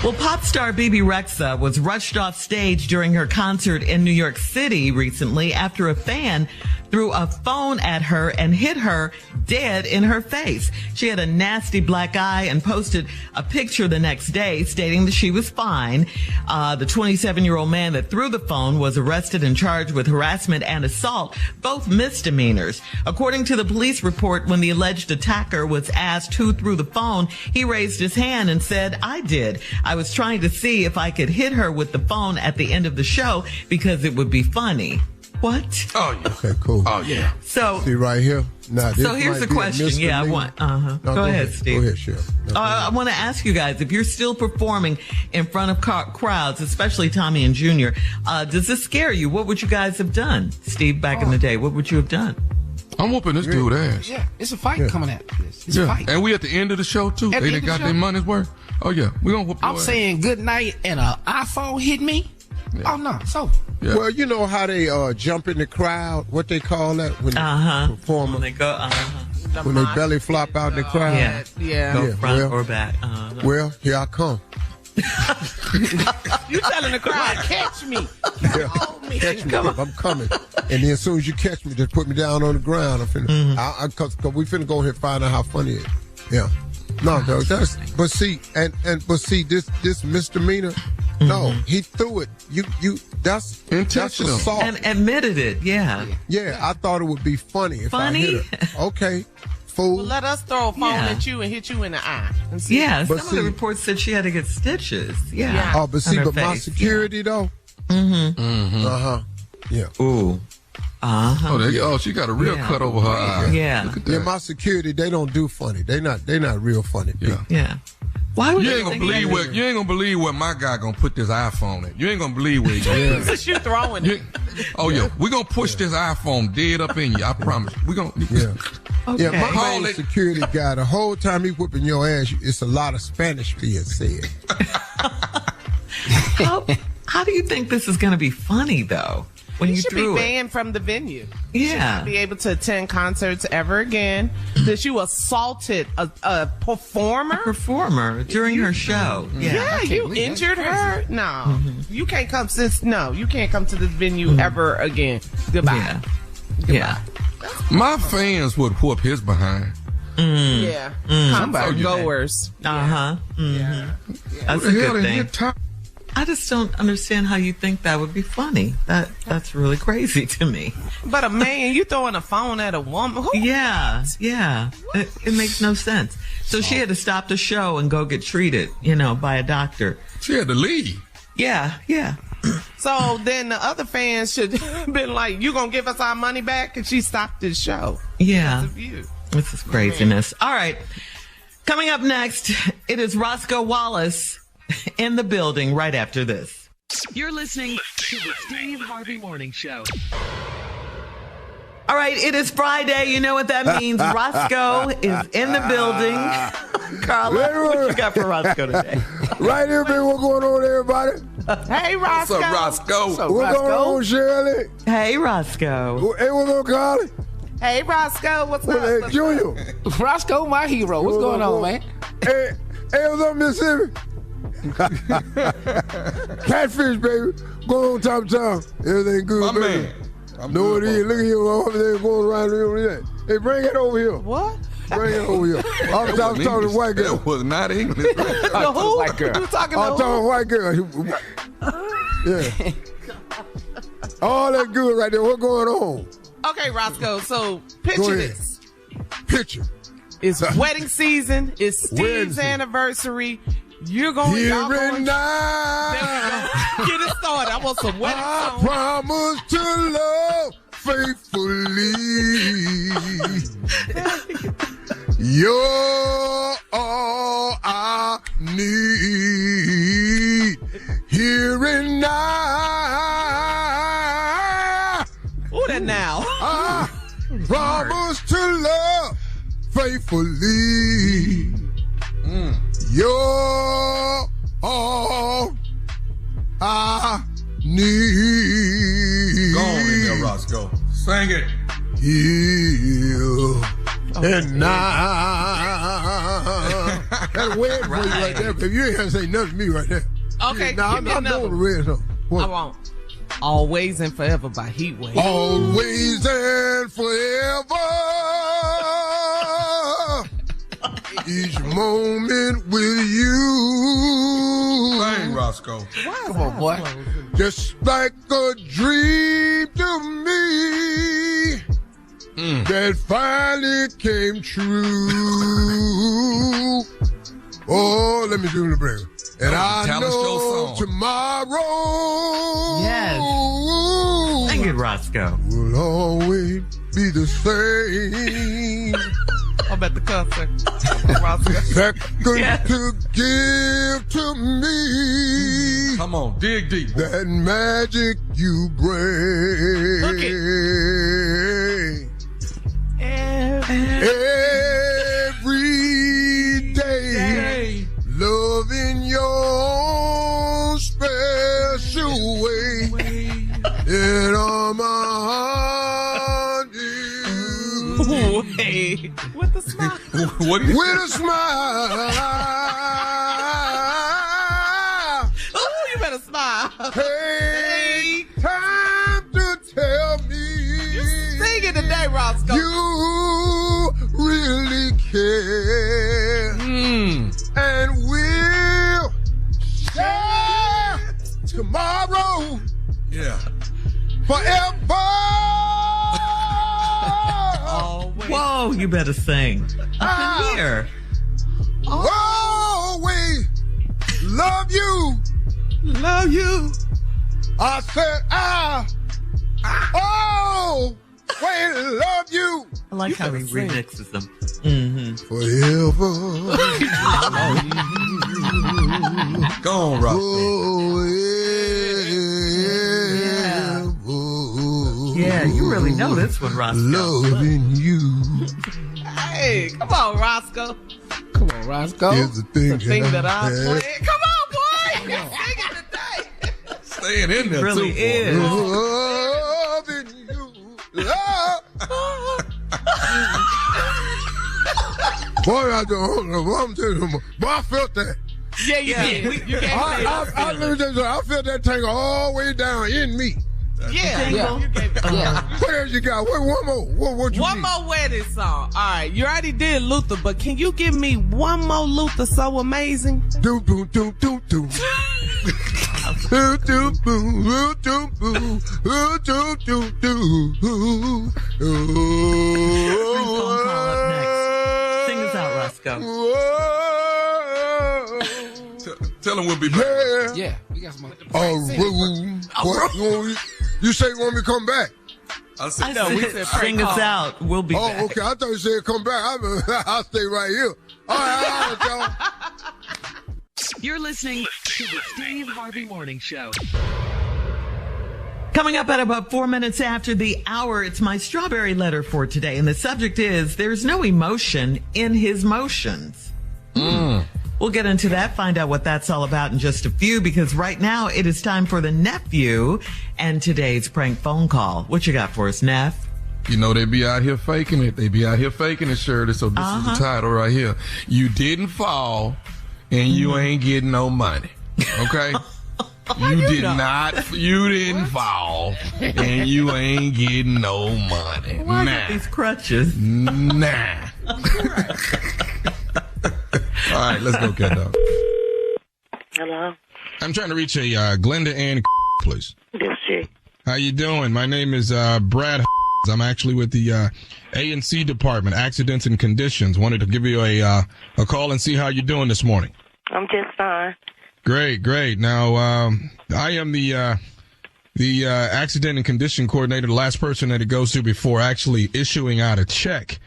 Well, pop star Bebe Rexha was rushed off stage during her concert in New York City recently after a fan threw a phone at her and hit her dead in her face. She had a nasty black eye and posted a picture the next day stating that she was fine. The 27-year-old man that threw the phone was arrested and charged with harassment and assault, both misdemeanors. According to the police report, when the alleged attacker was asked who threw the phone, he raised his hand and said, "I did. I was trying to see if I could hit her with the phone at the end of the show because it would be funny." What? Oh, yeah. Okay, cool. Oh, yeah. So, see right here. Now, so here's the question. Yeah, I want. No, go ahead, Steve. Go ahead, Chef. No, I want to ask you guys, if you're still performing in front of crowds, especially Tommy and Junior, does this scare you? What would you guys have done, Steve, back in the day? What would you have done? I'm whooping this dude ass. Yeah, it's a fight coming at this. It's a fight. And we at the end of the show, too. They got their money's worth. Oh, yeah. We gonna whoop your ass. I'm saying good night and an iPhone hit me. Oh no, so. Yeah. Well, you know how they jump in the crowd? What they call that when they perform? When they go, when they belly flop out in the crowd? Go front or back. Well, here I come. You telling the crowd, catch me. Catch me. I'm coming. And then as soon as you catch me, just put me down on the ground. I'm finna, cause we finna go ahead and find out how funny it is. Yeah. No, dog. But see, this misdemeanor. No, he threw it. That's intentional. That's assault. And admitted it. Yeah. Yeah, I thought it would be funny if I hit her. Okay. Fool. Well, let us throw a phone at you and hit you in the eye. And see. Yeah, some of the reports said she had to get stitches. Yeah. Oh, but see, my security though. Yeah. Ooh. She got a real cut over her eye. Yeah. Look at that. Yeah, my security, they don't do funny. They not real funny. Yeah. Why would you ain't gonna believe where my guy gonna put this iPhone at. You ain't gonna believe where he gonna put it. You throwing it. We gonna push this iPhone dead up in you. I promise. We gonna. Okay. Yeah, my main security guy, the whole time he whipping your ass, it's a lot of Spanish being said. How do you think this is going to be funny, though? When you should be banned from the venue. Yeah. You should not be able to attend concerts ever again. That you assaulted a performer? A performer during her show. Yeah, you injured her? No. You can't come you can't come to this venue ever again. Goodbye. Yeah. My fans would whoop his behind. Yeah. Concert goers. Yeah. That's a good thing. I just don't understand how you think that would be funny. That's really crazy to me. But a man, you throwing a phone at a woman? Who? Yeah. It makes no sense. So she had to stop the show and go get treated, by a doctor. She had to leave. Yeah. So then the other fans should have been like, you gonna give us our money back? And she stopped the show. Yeah. This is craziness. All right. Coming up next, it is Roscoe Wallace in the building right after this. You're listening to the Steve Harvey Morning Show. All right, it is Friday. You know what that means. Roscoe is in the building. Carla, what you got for Roscoe today? Right here, baby. What's going on, everybody? Hey, Roscoe. What's up, Roscoe? What's going on, Shirley? Hey, Roscoe. Hey, what's up, Carly? Hey, Roscoe. What's up? Hey, Junior. Roscoe, my hero. What's going on, man? Hey, what's up, Mississippi? Catfish, baby. Going on top of town. Everything good, my baby. Man. Know what it is. Look at you. Everything going around here. Hey, bring it over here. What? Bring it over here. I was talking to the white girl. That was not English. The who? White girl. You talking I was talking to white girl. Yeah. All that good right there. What's going on? Okay, Roscoe. So picture this. Picture. It's wedding season. It's Steve's anniversary. You're going here and now. Get it started. I want some wedding songs. I promise to love faithfully. You're all I need. Here and now. Who that now? I promise to love faithfully. You're all I need. Go on in there, Roscoe. Sing it. Here and now. That's weird for you right there. If you ain't gonna say nothing to me right there. Okay, now I'm doing the red song. I won't. Always and Forever by Heatwave. Always and forever. Each moment with you. Sing, Roscoe. Come on, boy. Just like a dream to me that finally came true. Oh, let me do the break. And I know tomorrow. Yes. Sing it, Roscoe. Will always be the same. I'm at the concert. Second to give to me. Come on, dig deep. That magic you bring. Every day. Love in your special way. What do you With a smile. Oh, you better smile. Take time to tell me. You singing today, Roscoe. You really care. And we'll share tomorrow. Yeah. Forever. Whoa, you better sing. Up in here. Always love you. Love you. I said I always love you. I like how he remixes them. Forever. Go on, Rob. Yeah, you really know this one, Roscoe. Loving you. Hey, come on, Roscoe. Come on, Roscoe. Is the thing that I had. play. Come on, boy. You're singing today. Staying in there, really too. is. Loving you. Love. Boy, I don't know what I'm telling you. Boy, I felt that. Yeah, you did. You can't say I felt that thing all the way down in me. Yeah. What else you got? One more. What you One need? more wedding song. All right, you already did Luther, but can you give me one more Luther so amazing? Do do do do do. Do do do do do do do do. Phone call up next. Sing us out, Roscoe. Tell him we'll be back. Yeah, we got some. What? You say you want me to come back? I said, we said sing us out. We'll be back. Oh, okay. I thought you said come back. I'll stay right here. All right, y'all. You're listening to the Steve Harvey Morning Show. Coming up at about 4 minutes after the hour, it's my strawberry letter for today. And the subject is, there's no emotion in his motions. We'll get into that, find out what that's all about in just a few, because right now it is time for the nephew and today's prank phone call. What you got for us, Neff? You know, they be out here faking it. They be out here faking it, Shirley. So this is the title right here. You didn't fall, and you ain't getting no money. Okay? You didn't fall, and you ain't getting no money. Why got these crutches? Nah. All right, let's go, cat dog. Hello? I'm trying to reach a Glenda Ann, please. Yes, sir. How you doing? My name is Brad. I'm actually with the A&C department, accidents and conditions. Wanted to give you a call and see how you're doing this morning. I'm just fine. Great. Now, I am the accident and condition coordinator, the last person that it goes to before actually issuing out a check.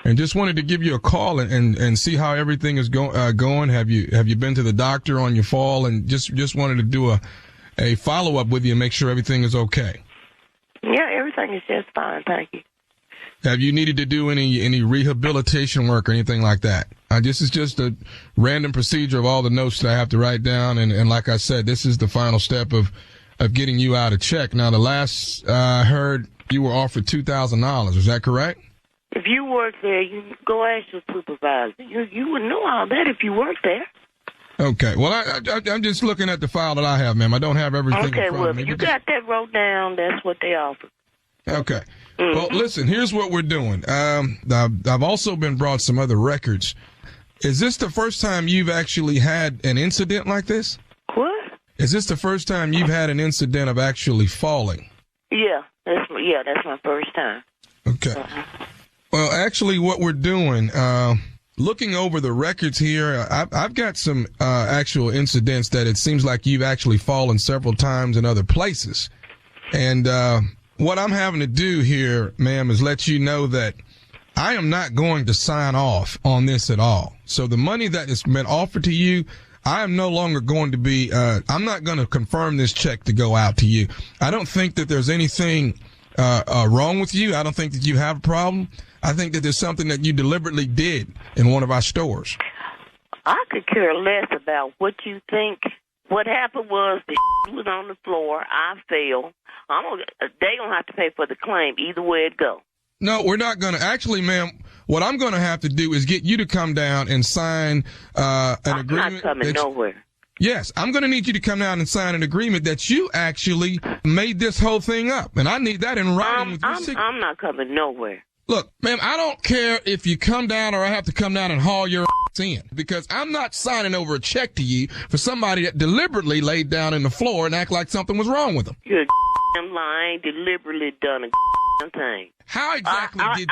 And just wanted to give you a call and see how everything is going. Have you been to the doctor on your fall? And just wanted to do a follow up with you and make sure everything is okay. Yeah, everything is just fine, thank you. Have you needed to do any rehabilitation work or anything like that? This is just a random procedure of all the notes that I have to write down. And like I said, this is the final step of getting you out a check. Now, the last I heard, you were offered $2,000. Is that correct? If you work there, you go ask your supervisor. You would know all that if you worked there. Okay. Well, I'm just looking at the file that I have, ma'am. I don't have everything in front of me. If you got that wrote down, that's what they offered. Okay. Well, listen, here's what we're doing. I've also been brought some other records. Is this the first time you've actually had an incident like this? What? Is this the first time you've had an incident of actually falling? Yeah, that's my first time. Okay. Well, actually, what we're doing, looking over the records here, I've got some actual incidents that it seems like you've actually fallen several times in other places. And what I'm having to do here, ma'am, is let you know that I am not going to sign off on this at all. So the money that has been offered to you, I am no longer going to be, I'm not going to confirm this check to go out to you. I don't think that there's anything wrong with you. I don't think that you have a problem. I think that there's something that you deliberately did in one of our stores. I could care less about what you think. What happened was the was on the floor. I fell. They gonna have to pay for the claim either way it go. No, we're not going to. Actually, ma'am, what I'm going to have to do is get you to come down and sign an agreement. I'm not coming nowhere. Yes, I'm going to need you to come down and sign an agreement that you actually made this whole thing up. And I need that in writing with you. I'm not coming nowhere. Look, ma'am, I don't care if you come down or I have to come down and haul your ass in, because I'm not signing over a check to you for somebody that deliberately laid down in the floor and act like something was wrong with them. You're lying, deliberately done a thing. How exactly did...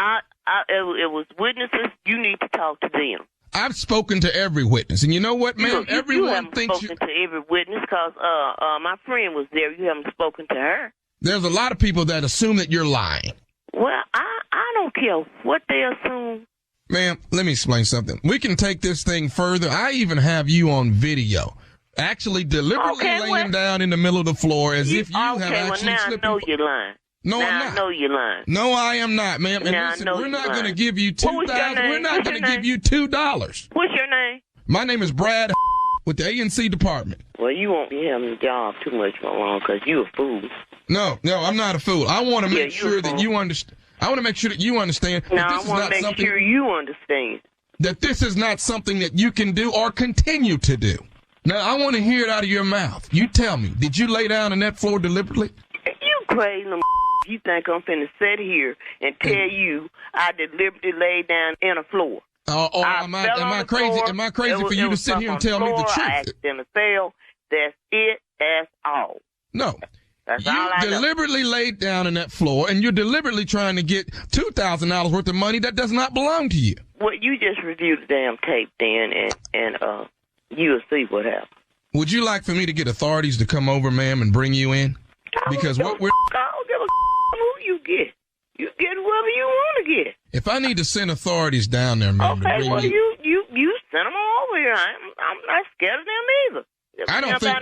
it was witnesses. You need to talk to them. I've spoken to every witness, and you know what, ma'am? You haven't spoken to every witness because my friend was there. You haven't spoken to her. There's a lot of people that assume that you're lying. Well, I don't care what they assume. Ma'am, let me explain something. We can take this thing further. I even have you on video, actually deliberately laying down in the middle of the floor as if you have actually slipped. I know you're lying. No, I'm not. I know you're lying. No, I am not, ma'am. And listen, we're not going to give you $2,000. We're not going to give you $2. What's your name? My name is Brad with the ANC department. Well, you won't be having a job too much for long because you're a fool. No, I'm not a fool. I want to make sure that you understand. I want to make sure that you understand. Now, I want to make sure you understand that this is not something that you can do or continue to do. Now, I want to hear it out of your mouth. You tell me, did you lay down on that floor deliberately? You crazy. You think I'm finna sit here and tell you I deliberately laid down in a floor? Am I crazy? Am I crazy for you to sit here and tell me the truth? I accidentally fell. That's it. That's all. No. That's all I know. You deliberately laid down on that floor, and you're deliberately trying to get $2,000 worth of money that does not belong to you. Well, you just review the damn tape then, and you'll see what happens. Would you like for me to get authorities to come over, ma'am, and bring you in? Because what we're... I don't give a who you get. You get whoever you want to get. If I need to send authorities down there, ma'am, okay, well, you send them over here. I'm not scared of them either. I don't think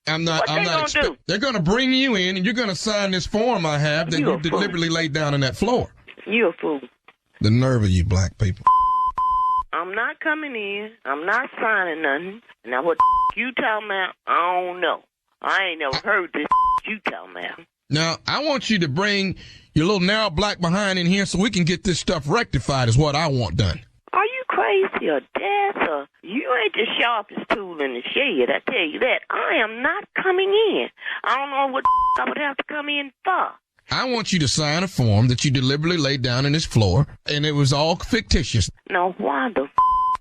I'm not. They're going to bring you in, and you're going to sign this form I have that you deliberately laid down on that floor. You're a fool. The nerve of you black people. I'm not coming in. I'm not signing nothing. Now what you talking about? I don't know. I ain't never heard this you talking about. Now, I want you to bring your little narrow black behind in here so we can get this stuff rectified is what I want done. Are you crazy or deaf? Or you ain't the sharpest tool in the shed, I tell you that. I am not coming in. I don't know what I would have to come in for. I want you to sign a form that you deliberately laid down on this floor, and it was all fictitious. Now, why the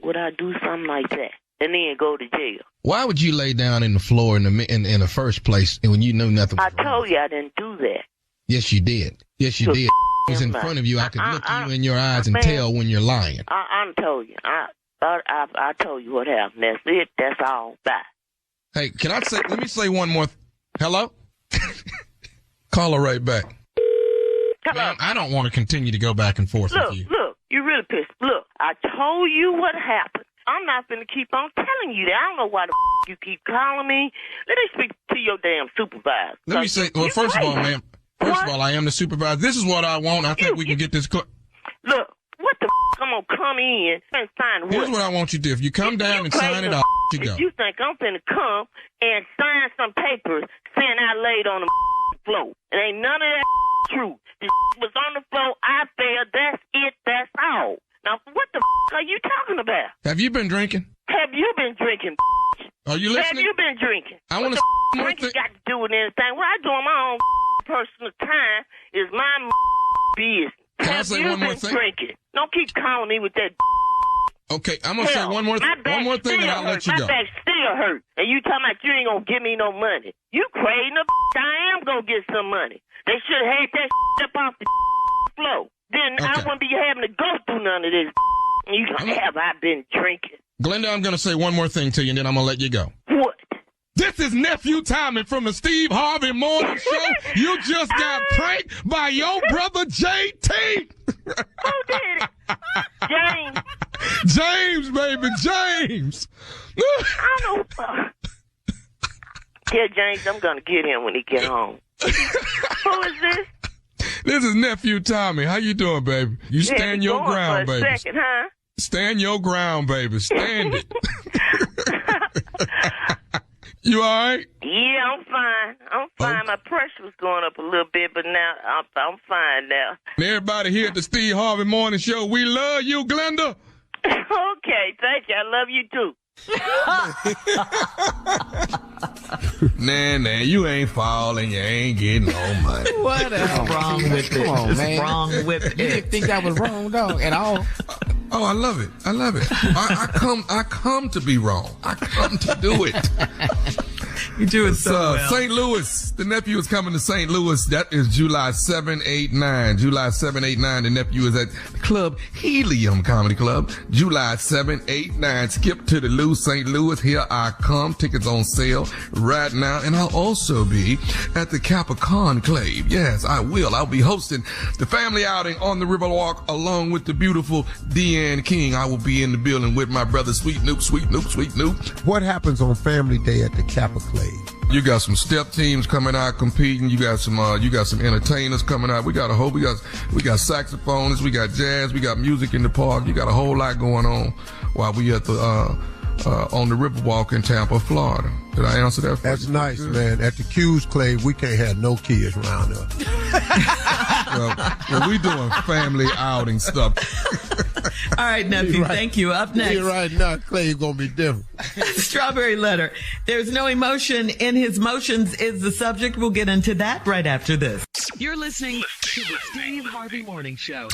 would I do something like that and then go to jail? Why would you lay down in the floor in the first place when you knew nothing was wrong? I told you I didn't do that. Yes, you did. Yes, you did. It was in front of you. I could look you in your eyes and tell when you're lying. I told you. I told you what happened. That's it. That's all. Bye. Hey, can I say? Let me say one more. Hello. Call her right back. Hello. Ma'am, I don't want to continue to go back and forth with you. Look, you really pissed. Look, I told you what happened. I'm not going to keep on telling you that. I don't know why the you keep calling me. Let me speak to your damn supervisor. Let me say, well, first of all, ma'am, I am the supervisor. This is what I want. I think we can get this. Look, what the I'm going to come in and sign what? Here's what I want you to do. If you come down and sign it, you go. If you think I'm finna come and sign some papers saying I laid on the floor, it ain't none of that true. This was on the floor. I fell. That's it. That's all. Now, what the are you talking about? Have you been drinking? Have you been drinking? Are you listening? Have you been drinking? I want to drinking got to do with anything. What I do on my own personal time is my business. Can I say one more thing? Drinking? Don't keep calling me with that. Okay, I'm gonna say one more thing, and I'll let you go. My back still hurt, and you talking about you ain't gonna give me no money. You crazy? I am gonna get some money. They should have had that up off the floor. Then I wouldn't be having to go through none of this. You have I been drinking? Glenda, I'm gonna say one more thing to you, and then I'm gonna let you go. What? This is Nephew Tommy from the Steve Harvey Morning Show. You just got pranked by your brother JT. Who did it? James. James, baby, James. I don't know. Tell James I'm gonna get him when he get home. Who is this? This is Nephew Tommy. How you doing, baby? You stand your ground, baby. Second, huh? Stand your ground, baby. Stand it. You all right? Yeah, I'm fine. My pressure was going up a little bit, but now I'm fine now. And everybody here at the Steve Harvey Morning Show, we love you, Glenda. Okay, thank you. I love you too. Nah, you ain't falling. You ain't getting no money. What is wrong with it? Come on, What's man. wrong with it? You didn't think that was wrong, dog, at all? Oh, I love it. I come to be wrong. I come to do it. You do it so well. St. Louis. The nephew is coming to St. Louis. That is July 7, 8, 9. July 7, 8, 9. The nephew is at the Club Helium Comedy Club. July 7, 8, 9. Skip to the Lou, St. Louis. Here I come. Tickets on sale right now. And I'll also be at the Kappa Conclave. Yes, I will. I'll be hosting the family outing on the Riverwalk along with the beautiful Deanne King. I will be in the building with my brother, Sweet Noop. What happens on Family Day at the Kappa Clave? You got some step teams coming out competing. You got some entertainers coming out. We got saxophonists. We got jazz. We got music in the park. You got a whole lot going on while we at the on the Riverwalk in Tampa, Florida. Did I answer that? That's nice, man. At the Q's Clave, we can't have no kids around us. well, we doing family outing stuff. All right, nephew, thank you. Up next. You're right now, Clave gonna be different. Strawberry letter. There's no emotion in his motions is the subject. We'll get into that right after this. You're listening to the Steve Harvey Morning Show.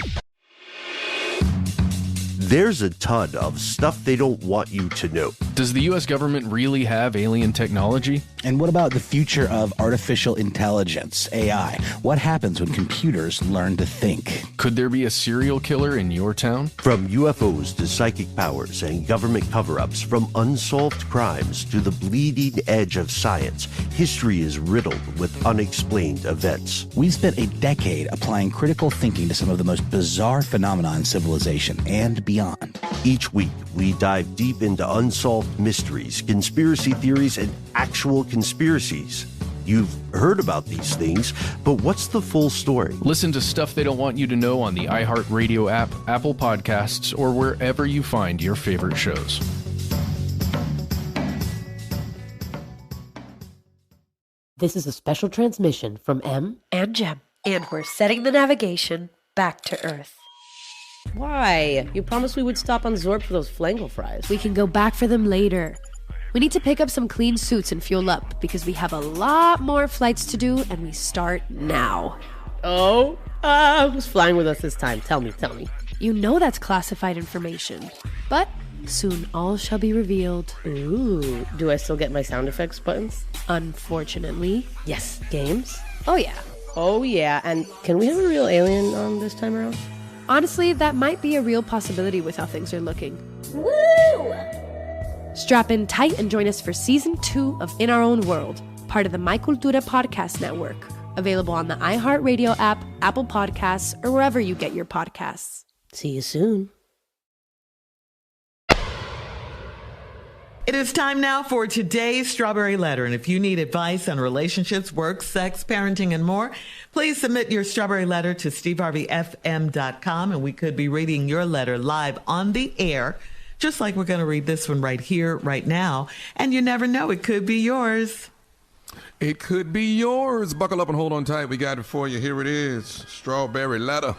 There's a ton of stuff they don't want you to know. Does the U.S. government really have alien technology? And what about the future of artificial intelligence, AI? What happens when computers learn to think? Could there be a serial killer in your town? From UFOs to psychic powers and government cover-ups, from unsolved crimes to the bleeding edge of science, history is riddled with unexplained events. We've spent a decade applying critical thinking to some of the most bizarre phenomena in civilization and beyond. Each week, we dive deep into unsolved mysteries, conspiracy theories, and actual conspiracies. You've heard about these things, but what's the full story? Listen to Stuff They Don't Want You to Know on the iHeartRadio app, Apple Podcasts, or wherever you find your favorite shows. This is a special transmission from M and Jem, and we're setting the navigation back to Earth. Why? You promised we would stop on Zorb for those flango fries. We can go back for them later. We need to pick up some clean suits and fuel up because we have a lot more flights to do, and we start now. Oh? Who's flying with us this time? Tell me. You know that's classified information, but soon all shall be revealed. Ooh, do I still get my sound effects buttons? Unfortunately. Yes. Games? Oh yeah, and can we have a real alien on this time around? Honestly, that might be a real possibility with how things are looking. Woo! Strap in tight and join us for Season 2 of In Our Own World, part of the My Cultura Podcast Network, available on the iHeartRadio app, Apple Podcasts, or wherever you get your podcasts. See you soon. It is time now for today's Strawberry Letter. And if you need advice on relationships, work, sex, parenting, and more, please submit your Strawberry Letter to steveharveyfm.com. And we could be reading your letter live on the air, just like we're going to read this one right here, right now. And you never know, it could be yours. It could be yours. Buckle up and hold on tight. We got it for you. Here it is. Strawberry Letter.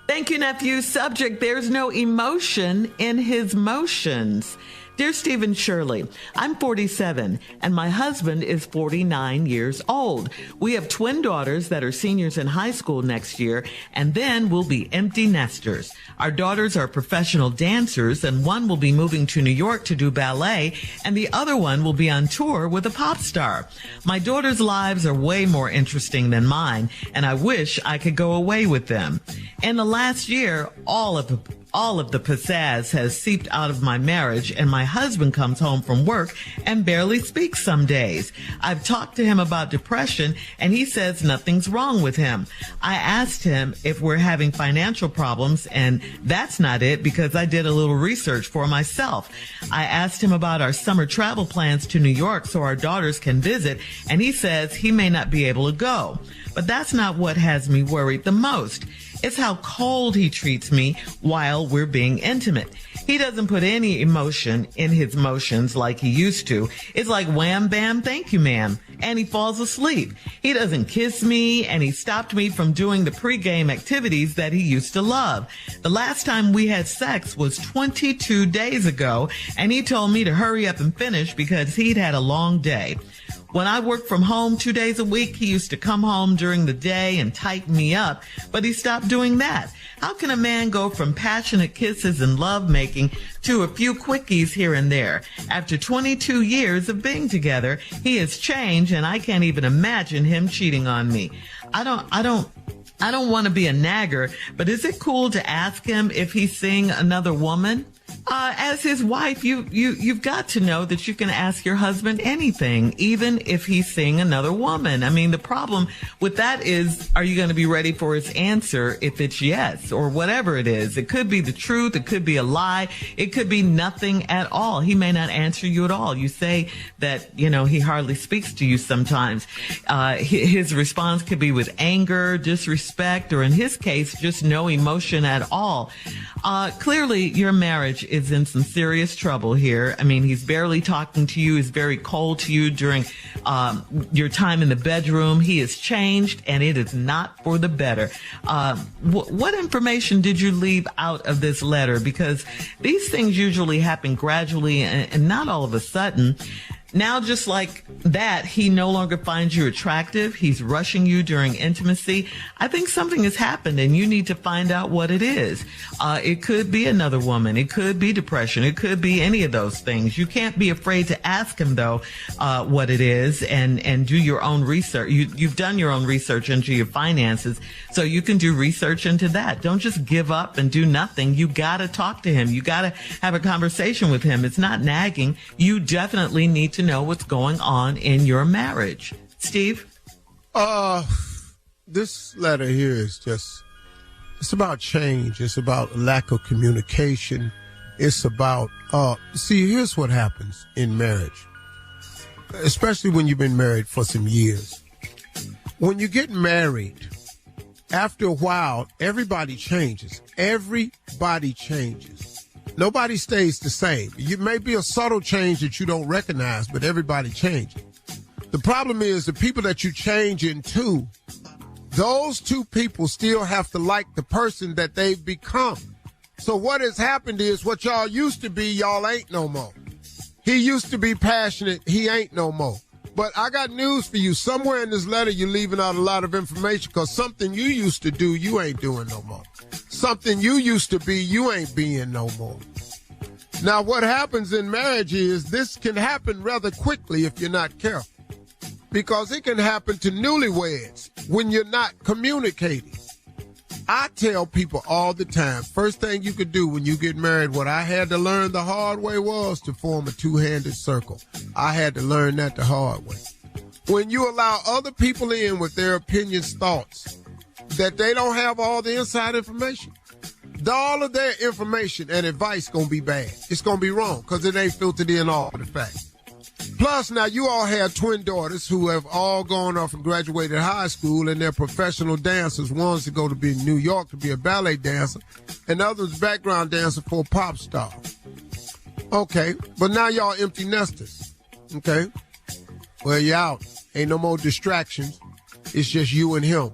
Thank you, nephew. Subject, there's no emotion in his motions. Dear Stephen Shirley, I'm 47 and my husband is 49 years old. We have twin daughters that are seniors in high school next year, and then we'll be empty nesters. Our daughters are professional dancers, and one will be moving to New York to do ballet, and the other one will be on tour with a pop star. My daughters' lives are way more interesting than mine, and I wish I could go away with them. In the last year, all of the pizzazz has seeped out of my marriage, and my husband comes home from work and barely speaks some days. I've talked to him about depression, and he says nothing's wrong with him. I asked him if we're having financial problems, and that's not it because I did a little research for myself. I asked him about our summer travel plans to New York so our daughters can visit, and he says he may not be able to go. But that's not what has me worried the most. It's how cold he treats me while we're being intimate. He doesn't put any emotion in his motions like he used to. It's like wham, bam, thank you, ma'am. And he falls asleep. He doesn't kiss me, and he stopped me from doing the pregame activities that he used to love. The last time we had sex was 22 days ago, and he told me to hurry up and finish because he'd had a long day. When I worked from home 2 days a week, he used to come home during the day and tighten me up, but he stopped doing that. How can a man go from passionate kisses and lovemaking to a few quickies here and there? After 22 years of being together, he has changed, and I can't even imagine him cheating on me. I don't want to be a nagger, but is it cool to ask him if he's seeing another woman? As his wife, you've got to know that you can ask your husband anything, even if he's seeing another woman. I mean, the problem with that is, are you going to be ready for his answer if it's yes or whatever it is? It could be the truth. It could be a lie. It could be nothing at all. He may not answer you at all. You say that, he hardly speaks to you sometimes. His response could be with anger, disrespect, or in his case, just no emotion at all. Clearly, your marriage is in some serious trouble here. I mean, he's barely talking to you. He's very cold to you during your time in the bedroom. He has changed, and it is not for the better. What information did you leave out of this letter? Because these things usually happen gradually and not all of a sudden. Now, just like that, he no longer finds you attractive. He's rushing you during intimacy. I think something has happened, and you need to find out what it is. It could be another woman. It could be depression. It could be any of those things. You can't be afraid to ask him, though, what it is and do your own research. You've done your own research into your finances, so you can do research into that. Don't just give up and do nothing. You got to talk to him. You got to have a conversation with him. It's not nagging. You definitely need to know what's going on in your marriage. Steve? This letter here is it's about change. It's about lack of communication. It's about, here's what happens in marriage, especially when you've been married for some years. When you get married, after a while, everybody changes. Everybody changes. Nobody stays the same. It may be a subtle change that you don't recognize, but everybody changes. The problem is the people that you change into, those two people still have to like the person that they've become. So what has happened is what y'all used to be, y'all ain't no more. He used to be passionate. He ain't no more. But I got news for you. Somewhere in this letter, you're leaving out a lot of information because something you used to do, you ain't doing no more. Something you used to be, you ain't being no more. Now, what happens in marriage is this can happen rather quickly if you're not careful. Because it can happen to newlyweds when you're not communicating. I tell people all the time, first thing you could do when you get married, what I had to learn the hard way was to form a two-handed circle. I had to learn that the hard way. When you allow other people in with their opinions, thoughts, that they don't have all the inside information, all of their information and advice going to be bad. It's going to be wrong because it ain't filtered in all the facts. Plus, now you all have twin daughters who have all gone off and graduated high school and they're professional dancers. One's to go to be in New York to be a ballet dancer and the other's background dancer for a pop star. Okay, but now y'all empty nesters. Okay, well, you're out. Ain't no more distractions. It's just you and him.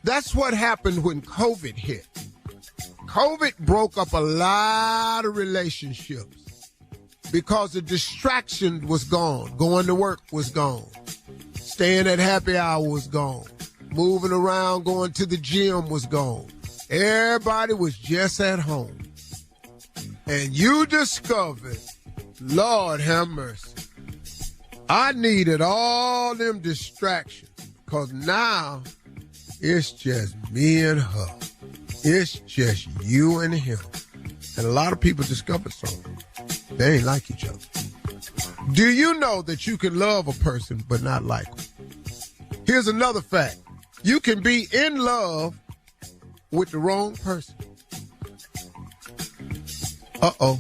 That's what happened when COVID hit. COVID broke up a lot of relationships because the distraction was gone. Going to work was gone. Staying at happy hour was gone. Moving around, going to the gym was gone. Everybody was just at home. And you discovered, Lord have mercy, I needed all them distractions because now it's just me and her. It's just you and him. And a lot of people discovered something. They ain't like each other. Do you know that you can love a person but not like them? Here's another fact. You can be in love with the wrong person. Uh-oh.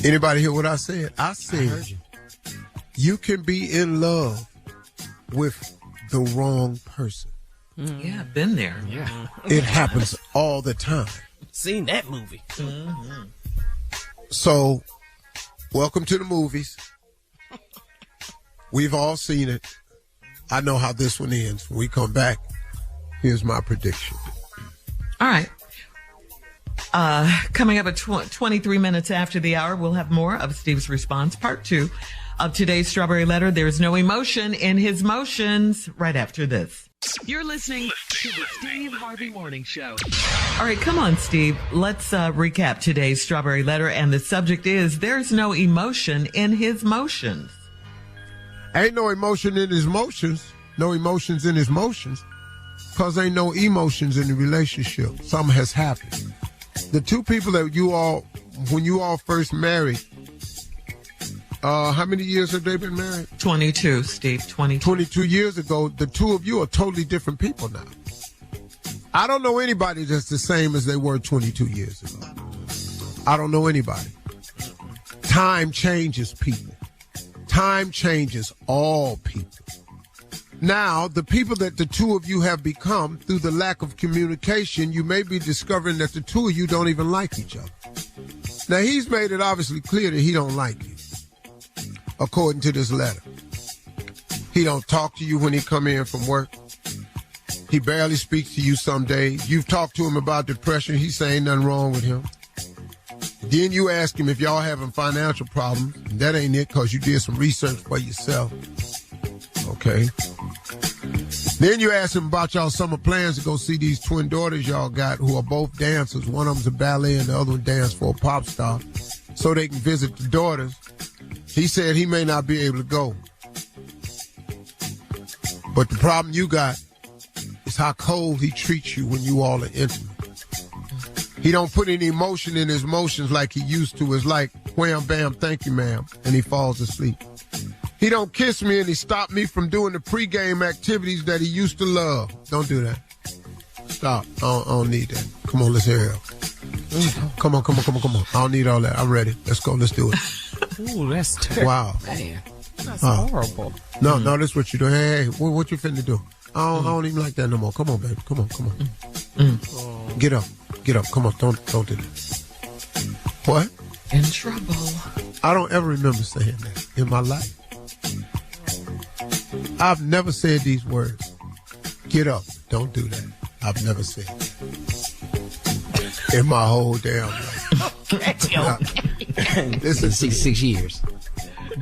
Anybody hear what I said? I said you can be in love with the wrong person. Yeah, been there. Yeah. It happens all the time. Seen that movie. Mm-hmm. So, welcome to the movies. We've all seen it. I know how this one ends. When we come back, here's my prediction. All right. Coming up at 23 minutes after the hour, we'll have more of Steve's response, part 2 of today's Strawberry Letter. There's no emotion in his motions, right after this. You're listening to the Steve Harvey Morning Show. All right, come on, Steve. Let's recap today's Strawberry Letter, and the subject is there's no emotion in his motions. Ain't no emotion in his motions. No emotions in his motions. Because ain't no emotions in the relationship. Something has happened. The two people that you all, when you all first married, how many years have they been married? 22, Steve, 22. 22 years ago, the two of you are totally different people now. I don't know anybody that's the same as they were 22 years ago. I don't know anybody. Time changes people. Time changes all people. Now, the people that the two of you have become, through the lack of communication, you may be discovering that the two of you don't even like each other. Now, he's made it obviously clear that he don't like you, according to this letter. He don't talk to you when he come in from work. He barely speaks to you some days. You've talked to him about depression. He's saying nothing wrong with him. Then you ask him if y'all having financial problems. That ain't it, because you did some research for yourself. Okay. Then you ask him about y'all summer plans to go see these twin daughters y'all got who are both dancers. One of them's a ballet and the other one dance for a pop star, so they can visit the daughters. He said he may not be able to go. But the problem you got is how cold he treats you when you all are intimate. He don't put any emotion in his motions like he used to. It's like, wham, bam, thank you, ma'am, and he falls asleep. He don't kiss me and he stopped me from doing the pregame activities that he used to love. Don't do that. Stop. I don't need that. Come on, let's hear it. Come on. I don't need all that. I'm ready. Let's go. Let's do it. Ooh, that's terrible. Wow. Man, that's horrible. No, this is what you do. Hey, what you finna do? I don't even like that no more. Come on, baby. Come on. Get up. Come on. Don't do that. What? In trouble. I don't ever remember saying that in my life. I've never said these words. Get up. Don't do that. I've never said that. In my whole damn life. This is 6 years.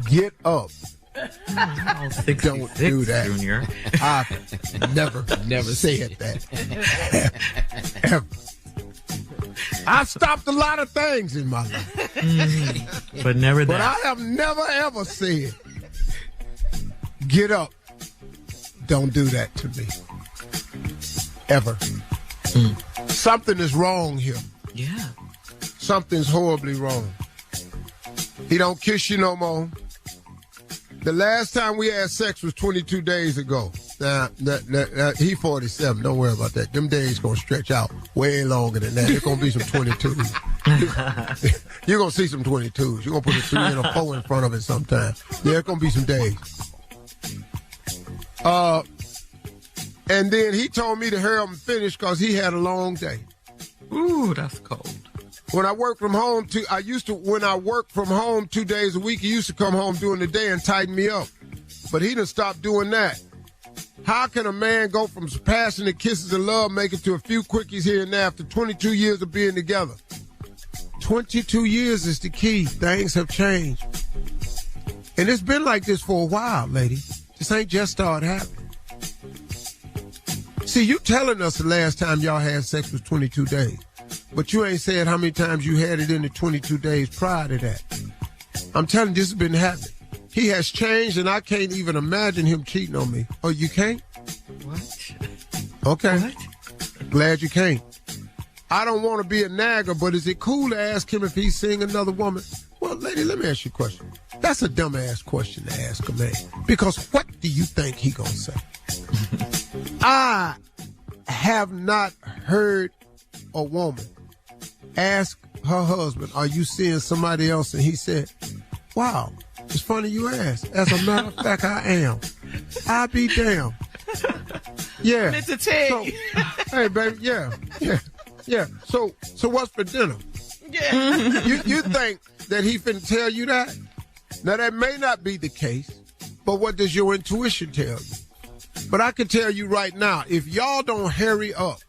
Get up. Don't do that. Junior. I've never said that. Ever. I've stopped a lot of things in my life. But never that. But I have never, ever said, get up. Don't do that to me. Ever. Something is wrong here. Yeah. Something's horribly wrong. He don't kiss you no more. The last time we had sex was 22 days ago. Now, he 47. Don't worry about that. Them days going to stretch out way longer than that. There's going to be some 22s. You're going to see some 22s. You're going to put a 3 and a 4 in front of it sometime. There's going to be some days. And then he told me to hurry up and finish because he had a long day. Ooh, that's cold. When I work from home, when I work from home 2 days a week, he used to come home during the day and tighten me up. But he done stopped doing that. How can a man go from passionate kisses and love making to a few quickies here and there after 22 years of being together? 22 years is the key. Things have changed. And it's been like this for a while, lady. This ain't just started happening. See, you telling us the last time y'all had sex was 22 days. But you ain't said how many times you had it in the 22 days prior to that. I'm telling you, this has been happening. He has changed, and I can't even imagine him cheating on me. Oh, you can't? What? Okay. What? Glad you can't. I don't want to be a nagger, but is it cool to ask him if he's seeing another woman? Well, lady, let me ask you a question. That's a dumbass question to ask a man. Because what do you think he gonna say? I have not heard a woman ask her husband, are you seeing somebody else? And he said, wow, it's funny you ask. As a matter of fact, I am. I be damned. Yeah. It's a tea. So, hey, baby, yeah. So what's for dinner? Yeah. You think that he finna tell you that? Now, that may not be the case, but what does your intuition tell you? But I can tell you right now, if y'all don't hurry up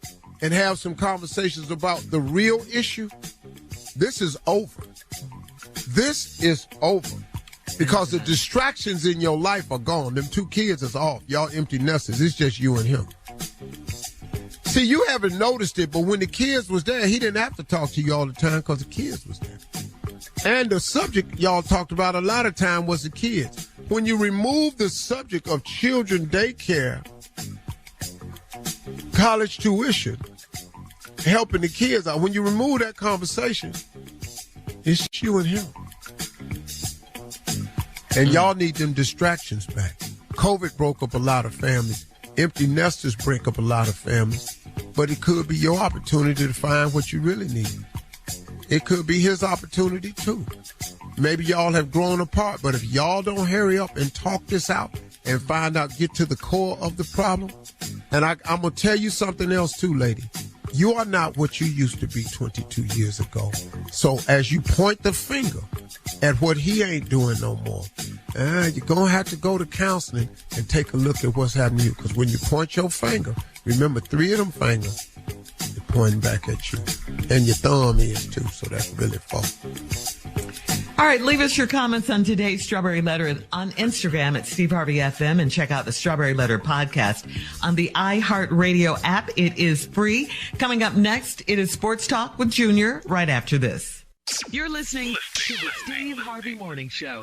and have some conversations about the real issue, this is over. This is over. Because the distractions in your life are gone. Them 2 kids is off. Y'all empty nesters. It's just you and him. See, you haven't noticed it, but when the kids was there, he didn't have to talk to you all the time because the kids was there. And the subject y'all talked about a lot of time was the kids. When you remove the subject of children daycare, college tuition, helping the kids out, when you remove that conversation, it's you and him. And y'all need them distractions back. COVID broke up a lot of families. Empty nesters break up a lot of families. But it could be your opportunity to find what you really need. It could be his opportunity too. Maybe y'all have grown apart, but if y'all don't hurry up and talk this out and find out, get to the core of the problem. And I'm going to tell you something else too, lady. You are not what you used to be 22 years ago. So as you point the finger at what he ain't doing no more, you're going to have to go to counseling and take a look at what's happening to you. Because when you point your finger, remember 3 of them fingers, they're pointing back at you. And your thumb is too, so that's really 4. All right, leave us your comments on today's Strawberry Letter on Instagram at Steve Harvey FM, and check out the Strawberry Letter podcast on the iHeartRadio app. It is free. Coming up next, it is Sports Talk with Junior right after this. You're listening to the Steve Harvey Morning Show.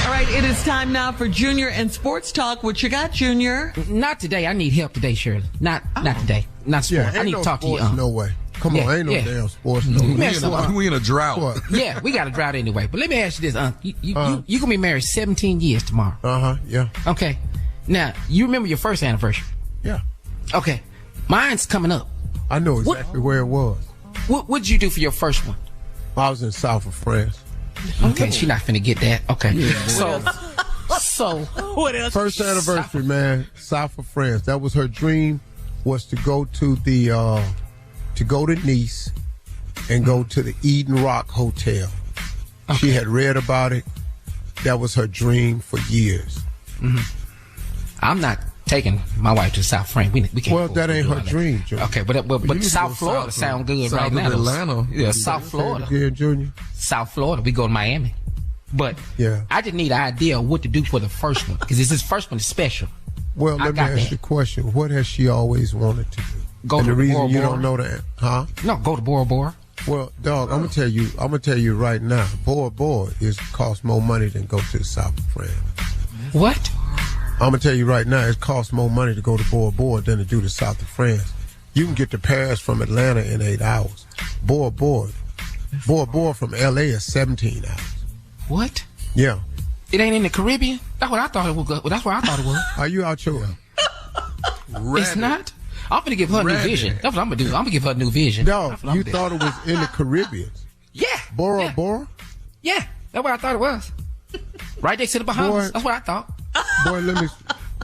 All right, it is time now for Junior and Sports Talk. What you got, Junior? Not today. I need help today, Shirley. Not today. Not sports. Yeah, I need to talk to you. No way. Come on, ain't no damn sports. No way. We in a drought. What? Yeah, we got a drought anyway. But let me ask you this, you going to be married 17 years tomorrow. Yeah. Okay. Now, you remember your first anniversary? Yeah. Okay. Mine's coming up. I know exactly where it was. What did you do for your first one? I was in south of France. Okay, she not finna get that. Okay. Yeah. So what else? First anniversary, man, south of France. That was her dream, was to go to the to Nice and go to the Eden Rock Hotel. Okay. She had read about it. That was her dream for years. Mm-hmm. I'm not taking my wife to South France. We can't. Well, that ain't her dream, Junior. Okay, but South Florida sound good right now. Atlanta. Yeah, South Florida. Yeah, Junior. South Florida. We go to Miami. But yeah, I just need an idea of what to do for the first one, because this first one is special. Well, let me ask you a question. What has she always wanted to do? Go to the reason Bora you Bora. don't know that, huh? No, go to Bora Bora. Well, dog, I'm gonna tell you right now. Bora Bora costs more money than go to the south of France. What? I'm gonna tell you right now, it costs more money to go to Bora Bora than to do the south of France. You can get to Paris from Atlanta in 8 hours. Bora Bora from LA is 17 hours. What? Yeah. It ain't in the Caribbean? That's what I thought it was. That's what I thought it was. Are you out your It's not? I'm gonna give her a new vision. That's what I'm gonna do. I'm gonna give her a new vision. No, you thought it was in the Caribbean. Yeah. Bora Bora? Yeah, that's what I thought it was. Right next to the Bahamas. Boy, that's what I thought. Boy, let me.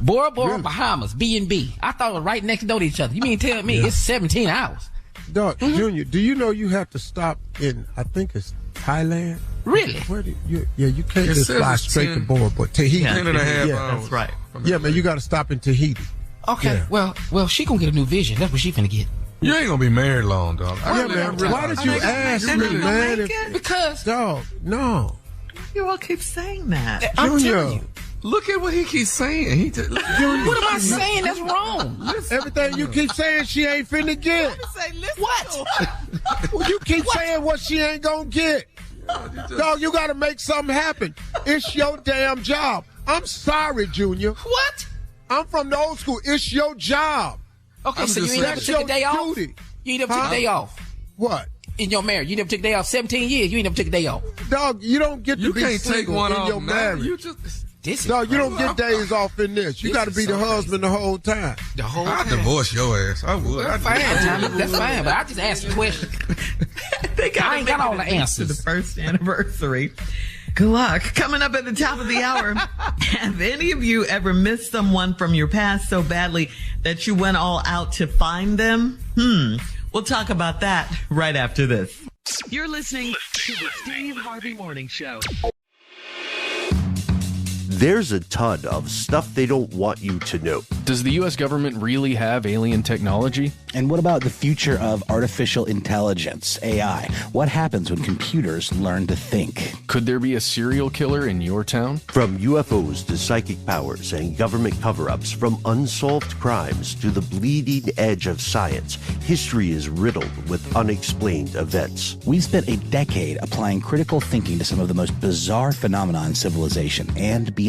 Bora Bora, really? Bahamas, B&B. I thought it was right next door to each other. You mean tell me it's 17 hours? Dog, Junior, do you know you have to stop in, I think it's Thailand? Really? Where do you can't just fly straight to Bora Bora. Tahiti. 10 and a half yeah, hours. That's right. Yeah, man, you got to stop in Tahiti. Okay, Yeah. well, she gonna get a new vision. That's what she finna get. You ain't gonna be married long, dog. Yeah, man. Why did you ask me, man? Because Dog, no. You all keep saying that. I'm Junior. telling you. Look at what he keeps saying. He just, What am I saying that's wrong? Everything you keep saying she ain't finna get. What? Well, you keep saying what she ain't gonna get. Dog, you gotta make something happen. It's your damn job. I'm sorry, Junior. What? I'm from the old school. It's your job. Okay, so you ain't never took a day off? You ain't never took a day off? What? In your marriage, you never took a day off. 17 years, you ain't never took a day off. Dog, you don't get to you be can't take single one in off your now. marriage. You just No, you don't get days off in this. You got to be the husband the whole time. The whole time. I'd divorce your ass. I would. That's fine, but I just asked a question. I ain't got all the answers. To the first anniversary. Good luck. Coming up at the top of the hour. Have any of you ever missed someone from your past so badly that you went all out to find them? We'll talk about that right after this. You're listening to the Steve Harvey Morning Show. There's a ton of stuff they don't want you to know. Does the U.S. government really have alien technology? And what about the future of artificial intelligence, AI? What happens when computers learn to think? Could there be a serial killer in your town? From UFOs to psychic powers and government cover-ups, from unsolved crimes to the bleeding edge of science, history is riddled with unexplained events. We've spent a decade applying critical thinking to some of the most bizarre phenomena in civilization and beyond.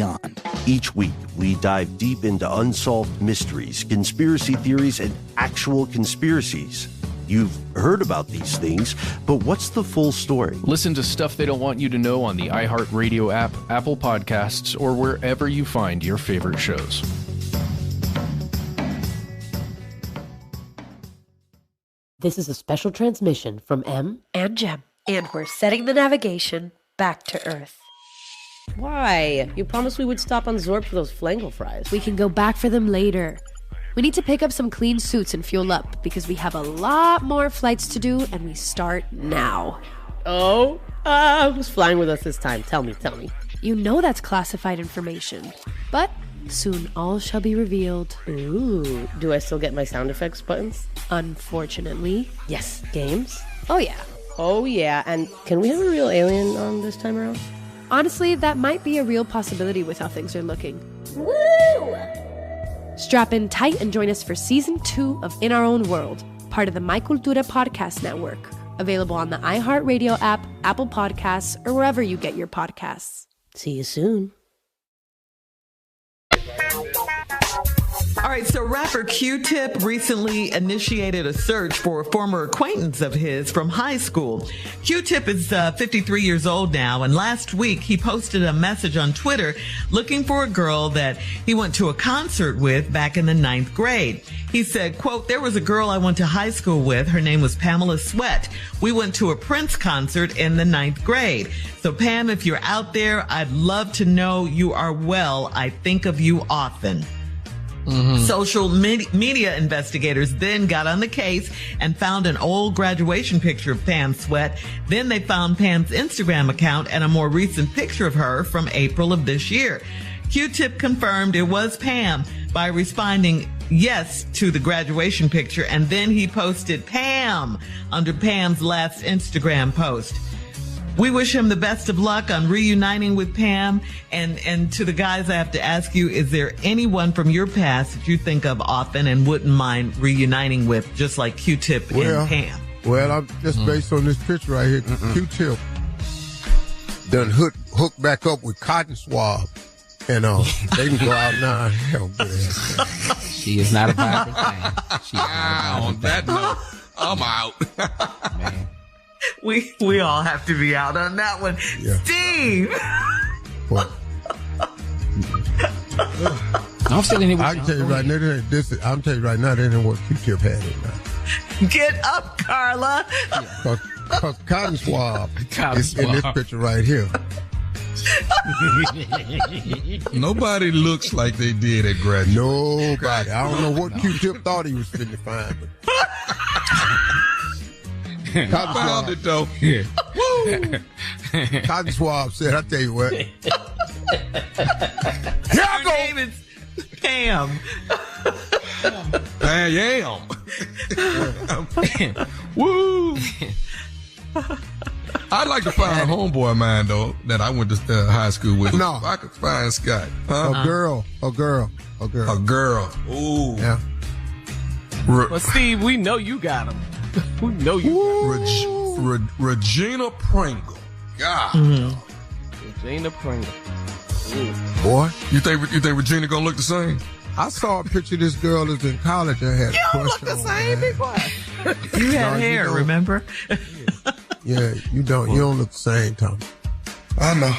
Each week, we dive deep into unsolved mysteries, conspiracy theories, and actual conspiracies. You've heard about these things, but what's the full story? Listen to Stuff They Don't Want You to Know on the iHeart Radio app, Apple Podcasts, or wherever you find your favorite shows. This is a special transmission from M and Jem, and we're setting the navigation back to Earth. Why? You promised we would stop on Zorp for those flango fries. We can go back for them later. We need to pick up some clean suits and fuel up because we have a lot more flights to do, and we start now. Oh? Who's flying with us this time? Tell me. You know that's classified information, but soon all shall be revealed. Ooh, do I still get my sound effects buttons? Unfortunately. Yes. Games? Oh yeah, and can we have a real alien on this time around? Honestly, that might be a real possibility with how things are looking. Woo! Strap in tight and join us for Season 2 of In Our Own World, part of the My Cultura podcast network. Available on the iHeart Radio app, Apple Podcasts, or wherever you get your podcasts. See you soon. All right, so rapper Q-Tip recently initiated a search for a former acquaintance of his from high school. Q-Tip is 53 years old now, and last week he posted a message on Twitter looking for a girl that he went to a concert with back in the 9th grade. He said, quote, "There was a girl I went to high school with. Her name was Pamela Sweat. We went to a Prince concert in the 9th grade. So Pam, if you're out there, I'd love to know you are well. I think of you often." Mm-hmm. Social media investigators then got on the case and found an old graduation picture of Pam Sweat. Then they found Pam's Instagram account and a more recent picture of her from April of this year. Q-Tip confirmed it was Pam by responding yes to the graduation picture, and then he posted Pam under Pam's last Instagram post. We wish him the best of luck on reuniting with Pam. And to the guys, I have to ask you, is there anyone from your past that you think of often and wouldn't mind reuniting with, just like Q-Tip and Pam? Well, I'm just based on this picture right here. Q-Tip done hooked back up with Cotton Swab. And they can go out now and help with She is not a vibrant thing. On that note, I'm out. Man. We all have to be out on that one. Yeah. Steve! What? I'm still in here with I can tell you right now, I'm telling you right now, that ain't what Q-Tip had in mind. Get up, Carla! Because Cotton Swab is in this picture right here. Nobody looks like they did at graduation. Nobody. I don't know what Q-Tip thought he was finna find, but Cotton found it though. Yeah. Woo! Cotton Swab said, "I tell you what." Here I go. Her name is Pam. Pam. Woo! I'd like to find a homeboy of mine though that I went to high school with. No, if I could find Scott. Huh? A girl. Ooh. Yeah. Well, Steve, we know you got him. We know you. Regina Pringle. God. Mm-hmm. Regina Pringle. Ooh. Boy, you think Regina gonna look the same? I saw a picture of this girl that's in college. I had you a don't look the same. Be quiet. You had hair, remember? Yeah, you don't. You don't look the same, Tom. I know.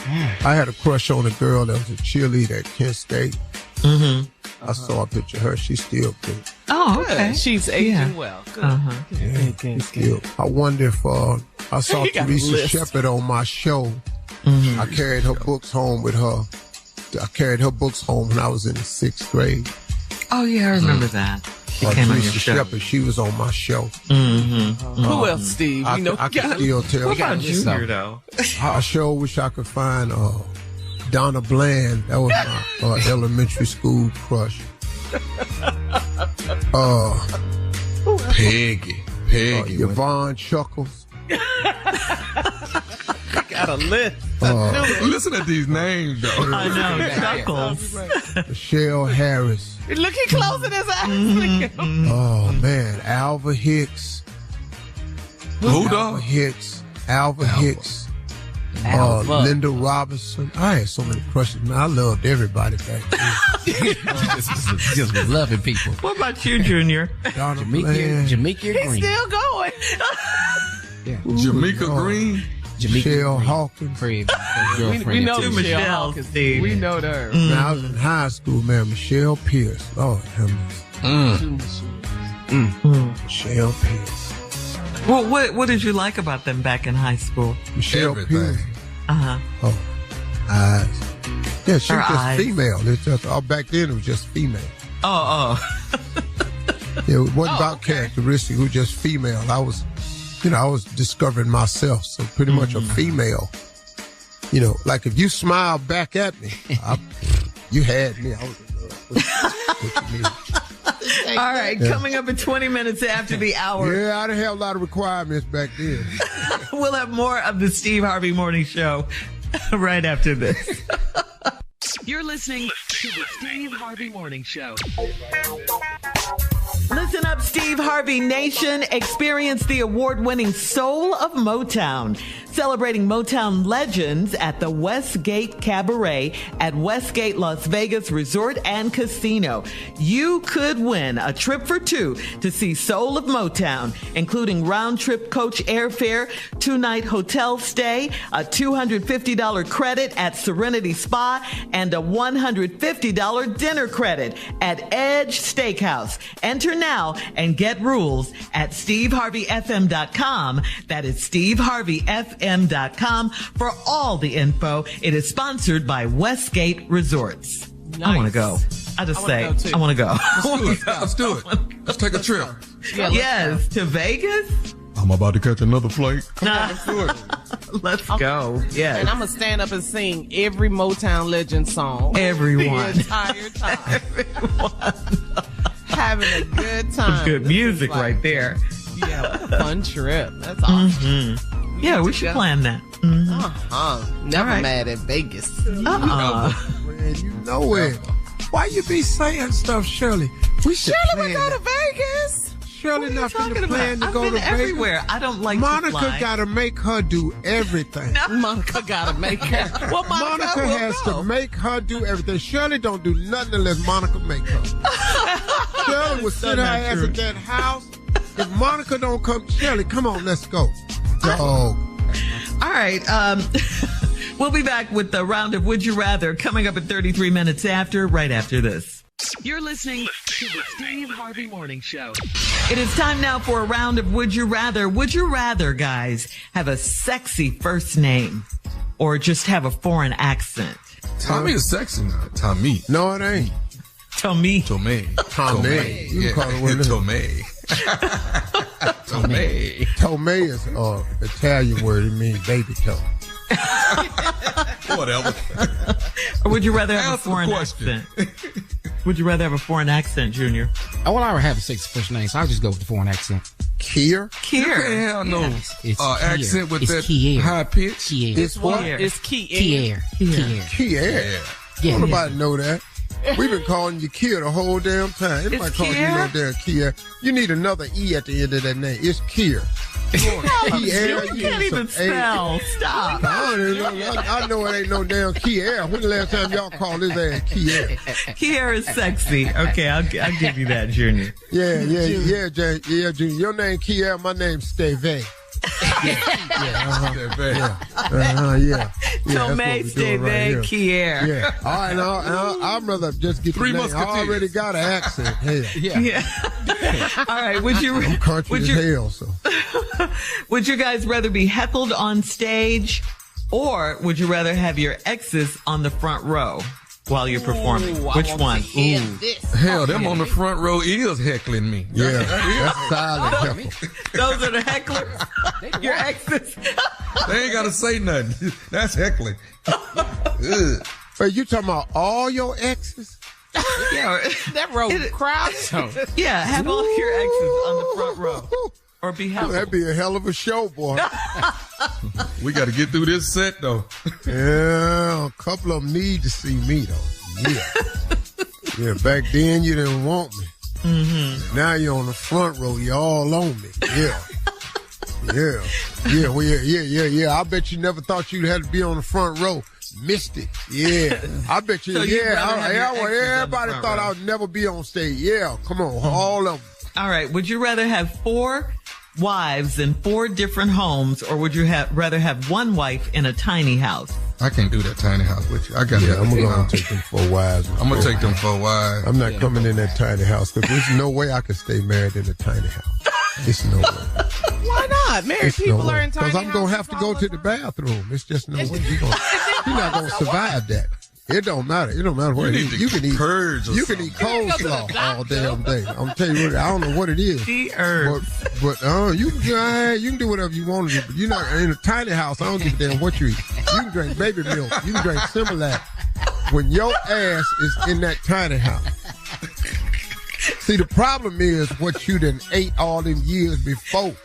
I had a crush on a girl that was a cheerleader at Kent State. Mm-hmm. I saw a picture of her. She's still good. Oh, okay. She's aging well. Good. Good. I wonder if I saw Teresa Shepard on my show. Mm-hmm. I carried her books home with her. I carried her books home when I was in the 6th grade. Oh, yeah, I remember that. She came on your show. Shepard, she was on my show. Mm-hmm. Who else, Steve? I can still tell. What about Junior, though? I sure wish I could find Donna Bland. That was my elementary school crush. Peggy. Yvonne Chuckles. Got a list. Listen to these names, though. I know, Chuckles. Michelle Harris. Look, he closing his eyes. Oh, man. Alva Hicks. Who, dog? Alva Hicks. Linda Robinson. I had so many crushes, man. I loved everybody back then. just was loving people. What about you, Junior? Jamaica Green. He's still going. Jamaica Green. Michelle Hawkins. We know Michelle Hawkins, Steve. We know her. Man, I was in high school, man. Michelle Pierce. Lord have mercy. Michelle Pierce. Well, what did you like about them back in high school? Michelle Pierce. Uh-huh. Oh, eyes. Yeah, she was just eyes. female. It's just, back then it was just female. Oh. Yeah, it wasn't about characteristics. It was just female. I was discovering myself. So pretty much a female. You know, like if you smile back at me, you had me. I was in love with you. All right, coming up at 20 minutes after the hour. Yeah, I didn't have a lot of requirements back then. We'll have more of the Steve Harvey Morning Show right after this. You're listening to the Steve Harvey Morning Show. Listen up, Steve Harvey Nation. Experience the award-winning Soul of Motown. Celebrating Motown legends at the Westgate Cabaret at Westgate Las Vegas Resort and Casino. You could win a trip for two to see Soul of Motown, including round-trip coach airfare, 2-night hotel stay, a $250 credit at Serenity Spa, and a $150 dinner credit at Edge Steakhouse. Enter now and get rules at SteveHarveyFM.com. That is SteveHarveyFM.com for all the info. It is sponsored by Westgate Resorts. Nice. I want to go. I want to go. Let's do it. Let's take a trip. Yes, to Vegas. I'm about to catch another flight. Let's go. Yeah. And I'm going to stand up and sing every Motown legend song. Everyone. The entire time. Everyone. Having a good time. Some good music right there. Yeah, what a fun trip. That's awesome. Mm-hmm. Yeah, we should plan that. Mm-hmm. Never mad at Vegas. Man, you know it. Why you be saying stuff, Shirley? We should Shirley would go to Vegas. Shirley not finna plan to go to Vegas. Everywhere. I don't like Monica gotta make her do everything. Monica gotta make her. Well, Monica has to make her do everything. Shirley don't do nothing unless Monica make her. Shirley will sit her ass at that house. If Monica don't come, Shirley, come on, let's go. Dog. All right. We'll be back with the round of Would You Rather coming up at 33 minutes after, right after this. You're listening to the Steve Harvey Morning Show. It is time now for a round of Would You Rather. Would you rather, guys, have a sexy first name or just have a foreign accent? Tommy is sexy now. Tommy. No, it ain't. Tommy. Tommy. You call it what Tommy. Tommy. Tommy is an Italian word. It means baby toe. Whatever. Or would you rather have a foreign accent? Would you rather have a foreign accent, Junior? I would rather have a sexy first name, so I'll just go with the foreign accent. Kier? You can't have no accent with that high pitch. It's what? It's Kier. Kier. Don't nobody know that. We've been calling you Kier the whole damn time. Everybody calling you no damn Kier. You need another E at the end of that name. It's Kier. You can't even spell. Stop. I know it ain't no damn Kier. When the last time y'all called his ass Kier? Kier is sexy. Okay, I'll give you that, Junior. Yeah, Junior. Your name Kier, my name's Steve. Yeah. Tomei, Steve, Kier. Yeah. All right, I'd rather just get 3 the name. I Musketeers. already got an accent. Hell. Yeah. All right. I'm country as hell, so. Would you guys rather be heckled on stage, or would you rather have your exes on the front row while you're performing? Which one? Hell, them on the front row is heckling me. Yeah, that's silent heckle. Those are the hecklers. Your exes. They ain't got to say nothing. That's heckling. Wait, you talking about all your exes? Yeah, that row crowd. Yeah, have all your exes on the front row. Or be heckled. That'd be a hell of a show, boy. We got to get through this set, though. Yeah, a couple of them need to see me, though. Yeah. Yeah, back then you didn't want me. Mm-hmm. Now you're on the front row. You're all on me. Yeah. Yeah. Yeah, well, yeah. I bet you never thought you'd have to be on the front row. Missed it. Yeah. I bet you, So everybody thought I would never be on stage. Yeah, come on, all of them. All right. Would you rather have 4 wives in 4 different homes, or would you rather have 1 wife in a tiny house? I can't do that tiny house with you. I got I'm going to take them 4 wives. I'm going to take them 4 wives. I'm not coming in that tiny house because there's no way I could stay married in a tiny house. It's no way. Why not? Married people are in tiny houses. Because I'm going to have to go to the bathroom. It's just no way. You're not going to survive that. It don't matter. It don't matter what it is. You can eat coleslaw all damn day. I'm telling you what, I don't know what it is. But you can do whatever you want to do. But you're not in a tiny house. I don't give a damn what you eat. You can drink baby milk. You can drink Similac. When your ass is in that tiny house. See, the problem is what you done ate all them years before.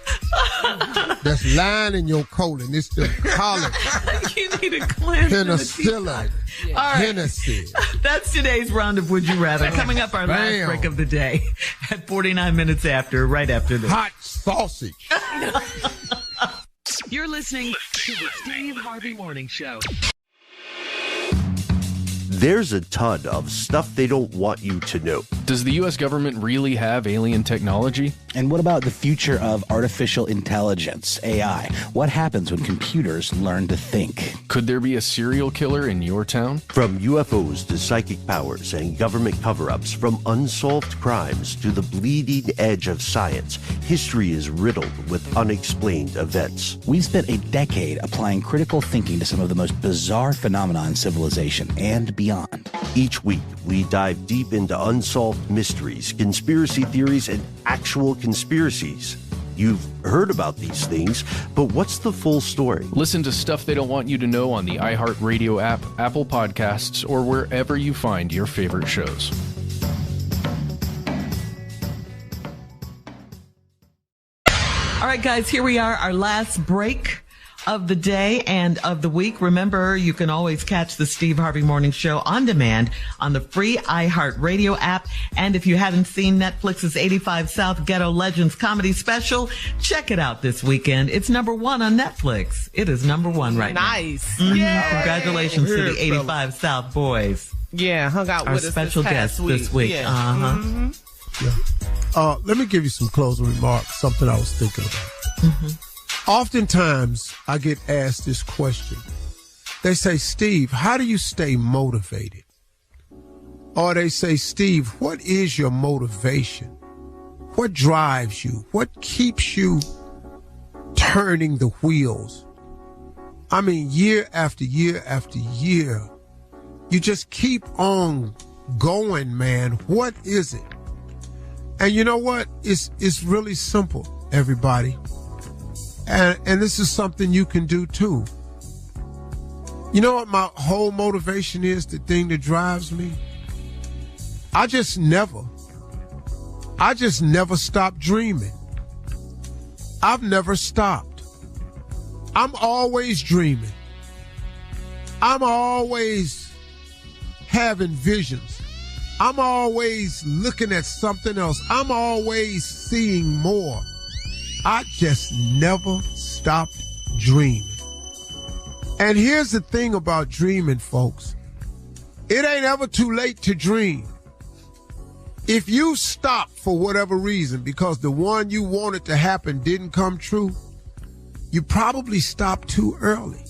That's lying in your colon. It's the collard. You need a cleanse. Penicillin. All right. Hennessy. That's today's round of Would You Rather. Coming up, our last break of the day at 49 minutes after, right after this. Hot sausage. You're listening to the Steve Harvey Morning Show. There's a ton of stuff they don't want you to know. Does the U.S. government really have alien technology? And what about the future of artificial intelligence, AI? What happens when computers learn to think? Could there be a serial killer in your town? From UFOs to psychic powers and government cover-ups, from unsolved crimes to the bleeding edge of science, history is riddled with unexplained events. We've spent a decade applying critical thinking to some of the most bizarre phenomena in civilization and beyond. Each week, we dive deep into unsolved mysteries, conspiracy theories, and actual conspiracies. You've heard about these things, but what's the full story? Listen to Stuff They Don't Want You to Know on the iHeart Radio app, Apple Podcasts, or wherever you find your favorite shows. All right, guys, here we are, our last break of the day and of the week. Remember, you can always catch the Steve Harvey Morning Show on demand on the free iHeart Radio app. And if you haven't seen Netflix's 85 South Ghetto Legends comedy special, check it out this weekend. It's #1 on Netflix. It is #1 right now. Nice. Mm-hmm. Congratulations to the 85 South boys. Yeah, hung out our with us special guest this week. Yeah. Uh-huh. Yeah. Let me give you some closing remarks, something I was thinking about. Mm-hmm. Oftentimes, I get asked this question. They say, Steve, how do you stay motivated? Or they say, Steve, what is your motivation? What drives you? What keeps you turning the wheels? I mean, year after year after year, you just keep on going, man. What is it? And you know what? It's really simple, everybody. And this is something you can do too. You know what my whole motivation is, the thing that drives me? I just never stopped dreaming. I've never stopped. I'm always dreaming. I'm always having visions. I'm always looking at something else. I'm always seeing more. I just never stopped dreaming. And here's the thing about dreaming, folks. It ain't ever too late to dream. If you stop for whatever reason because the one you wanted to happen didn't come true, you probably stopped too early.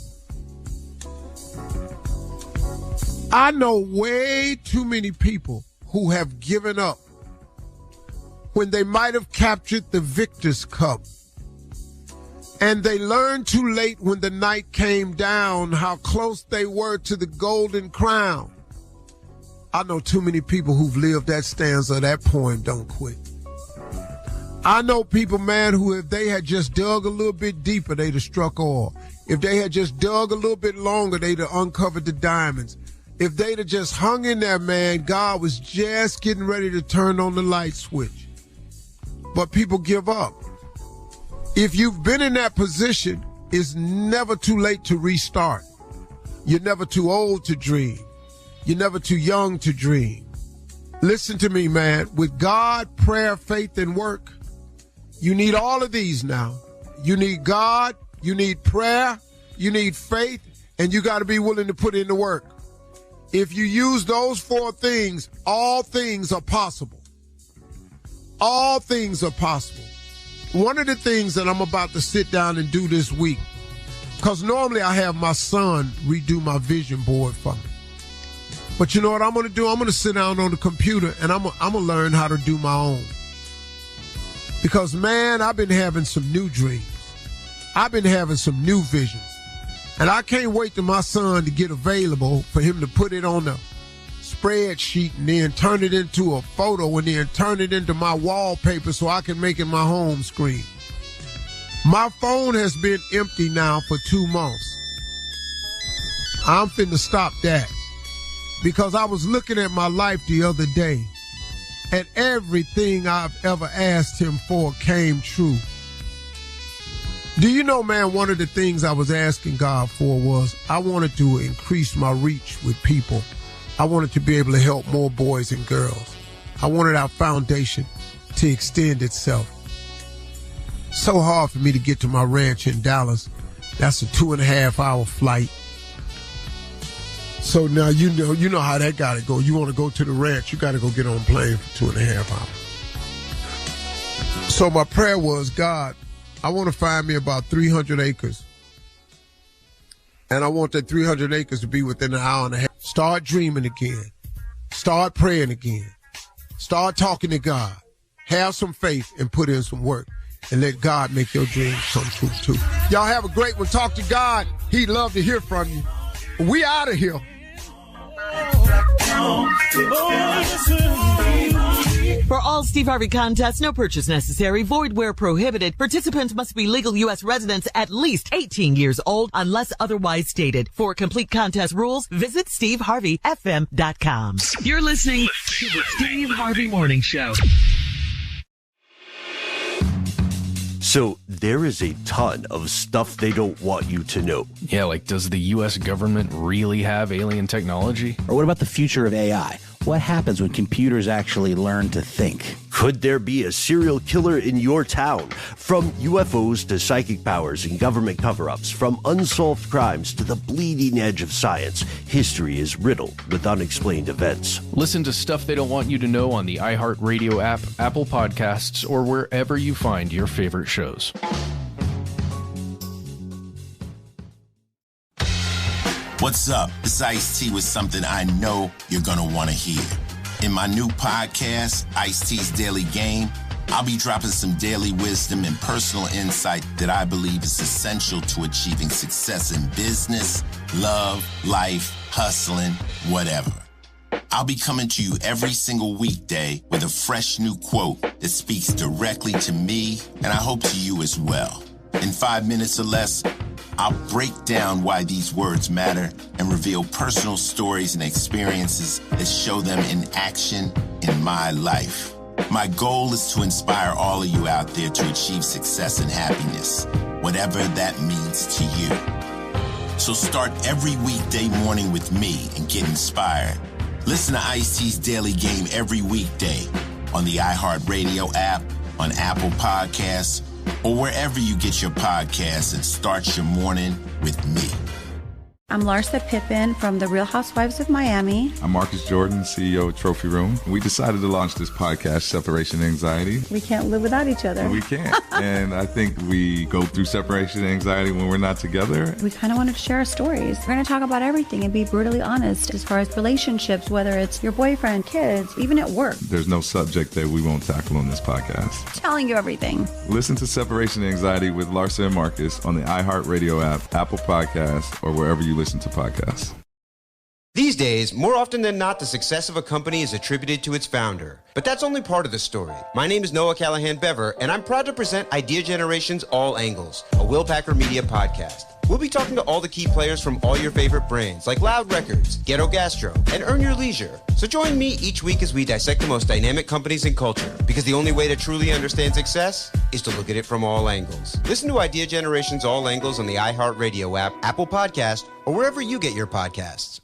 I know way too many people who have given up when they might have captured the Victor's Cup. And they learned too late when the night came down how close they were to the golden crown. I know too many people who've lived that stanza of that poem, Don't Quit. I know people, man, who if they had just dug a little bit deeper, they'd have struck oil. If they had just dug a little bit longer, they'd have uncovered the diamonds. If they'd have just hung in there, man, God was just getting ready to turn on the light switch. But people give up. If you've been in that position, it's never too late to restart. You're never too old to dream. You're never too young to dream. Listen to me, man. With God, prayer, faith, and work, you need all of these now. You need God, you need prayer, you need faith, and you got to be willing to put in the work. If you use those 4 things, all things are possible. All things are possible. One of the things that I'm about to sit down and do this week, because normally I have my son redo my vision board for me. But you know what I'm going to do? I'm going to sit down on the computer and I'm going to learn how to do my own. Because, man, I've been having some new dreams. I've been having some new visions. And I can't wait till my son to get available for him to put it on the spreadsheet and then turn it into a photo and then turn it into my wallpaper so I can make it my home screen. My phone has been empty now for 2 months. I'm finna stop that because I was looking at my life the other day and everything I've ever asked him for came true. Do you know, man, one of the things I was asking God for was I wanted to increase my reach with people. I wanted to be able to help more boys and girls. I wanted our foundation to extend itself. So hard for me to get to my ranch in Dallas. That's a 2.5-hour flight. So now you know how that got to go. You want to go to the ranch, you got to go get on a plane for 2.5 hours. So my prayer was, God, I want to find me about 300 acres. And I want that 300 acres to be within an hour and a half. Start dreaming again. Start praying again. Start talking to God. Have some faith and put in some work. And let God make your dreams come true, too. Y'all have a great one. Talk to God. He'd love to hear from you. We out of here. For all Steve Harvey contests, no purchase necessary, void where prohibited. Participants must be legal U.S. residents at least 18 years old unless otherwise stated. For complete contest rules, visit SteveHarveyFM.com. You're listening to the Steve Harvey Morning Show. So there is a ton of stuff they don't want you to know. Yeah, like does the U.S. government really have alien technology? Or what about the future of AI? What happens when computers actually learn to think? Could there be a serial killer in your town? From UFOs to psychic powers and government cover-ups, from unsolved crimes to the bleeding edge of science, history is riddled with unexplained events. Listen to Stuff They Don't Want You to Know on the iHeart Radio app, Apple Podcasts, or wherever you find your favorite shows. What's up? It's Ice-T with something I know you're going to want to hear. In my new podcast, Ice-T's Daily Game, I'll be dropping some daily wisdom and personal insight that I believe is essential to achieving success in business, love, life, hustling, whatever. I'll be coming to you every single weekday with a fresh new quote that speaks directly to me, and I hope to you as well. In 5 minutes or less, I'll break down why these words matter and reveal personal stories and experiences that show them in action in my life. My goal is to inspire all of you out there to achieve success and happiness, whatever that means to you. So start every weekday morning with me and get inspired. Listen to Ice-T's Daily Game every weekday on the iHeartRadio app, on Apple Podcasts, or wherever you get your podcasts, and start your morning with me. I'm Larsa Pippen from The Real Housewives of Miami. I'm Marcus Jordan, CEO of Trophy Room. We decided to launch this podcast, Separation Anxiety. We can't live without each other. We can't. And I think we go through separation anxiety when we're not together. We kind of wanted to share our stories. We're going to talk about everything and be brutally honest as far as relationships, whether it's your boyfriend, kids, even at work. There's no subject that we won't tackle on this podcast. Telling you everything. Listen to Separation Anxiety with Larsa and Marcus on the iHeartRadio app, Apple Podcasts, or wherever you listen to podcasts. These days, more often than not, the success of a company is attributed to its founder. But that's only part of the story. My name is Noah Callahan Bever, and I'm proud to present Idea Generation's All Angles, a Will Packer Media podcast. We'll be talking to all the key players from all your favorite brands, like Loud Records, Ghetto Gastro, and Earn Your Leisure. So join me each week as we dissect the most dynamic companies in culture, because the only way to truly understand success is to look at it from all angles. Listen to Idea Generation's All Angles on the iHeartRadio app, Apple Podcast, or wherever you get your podcasts.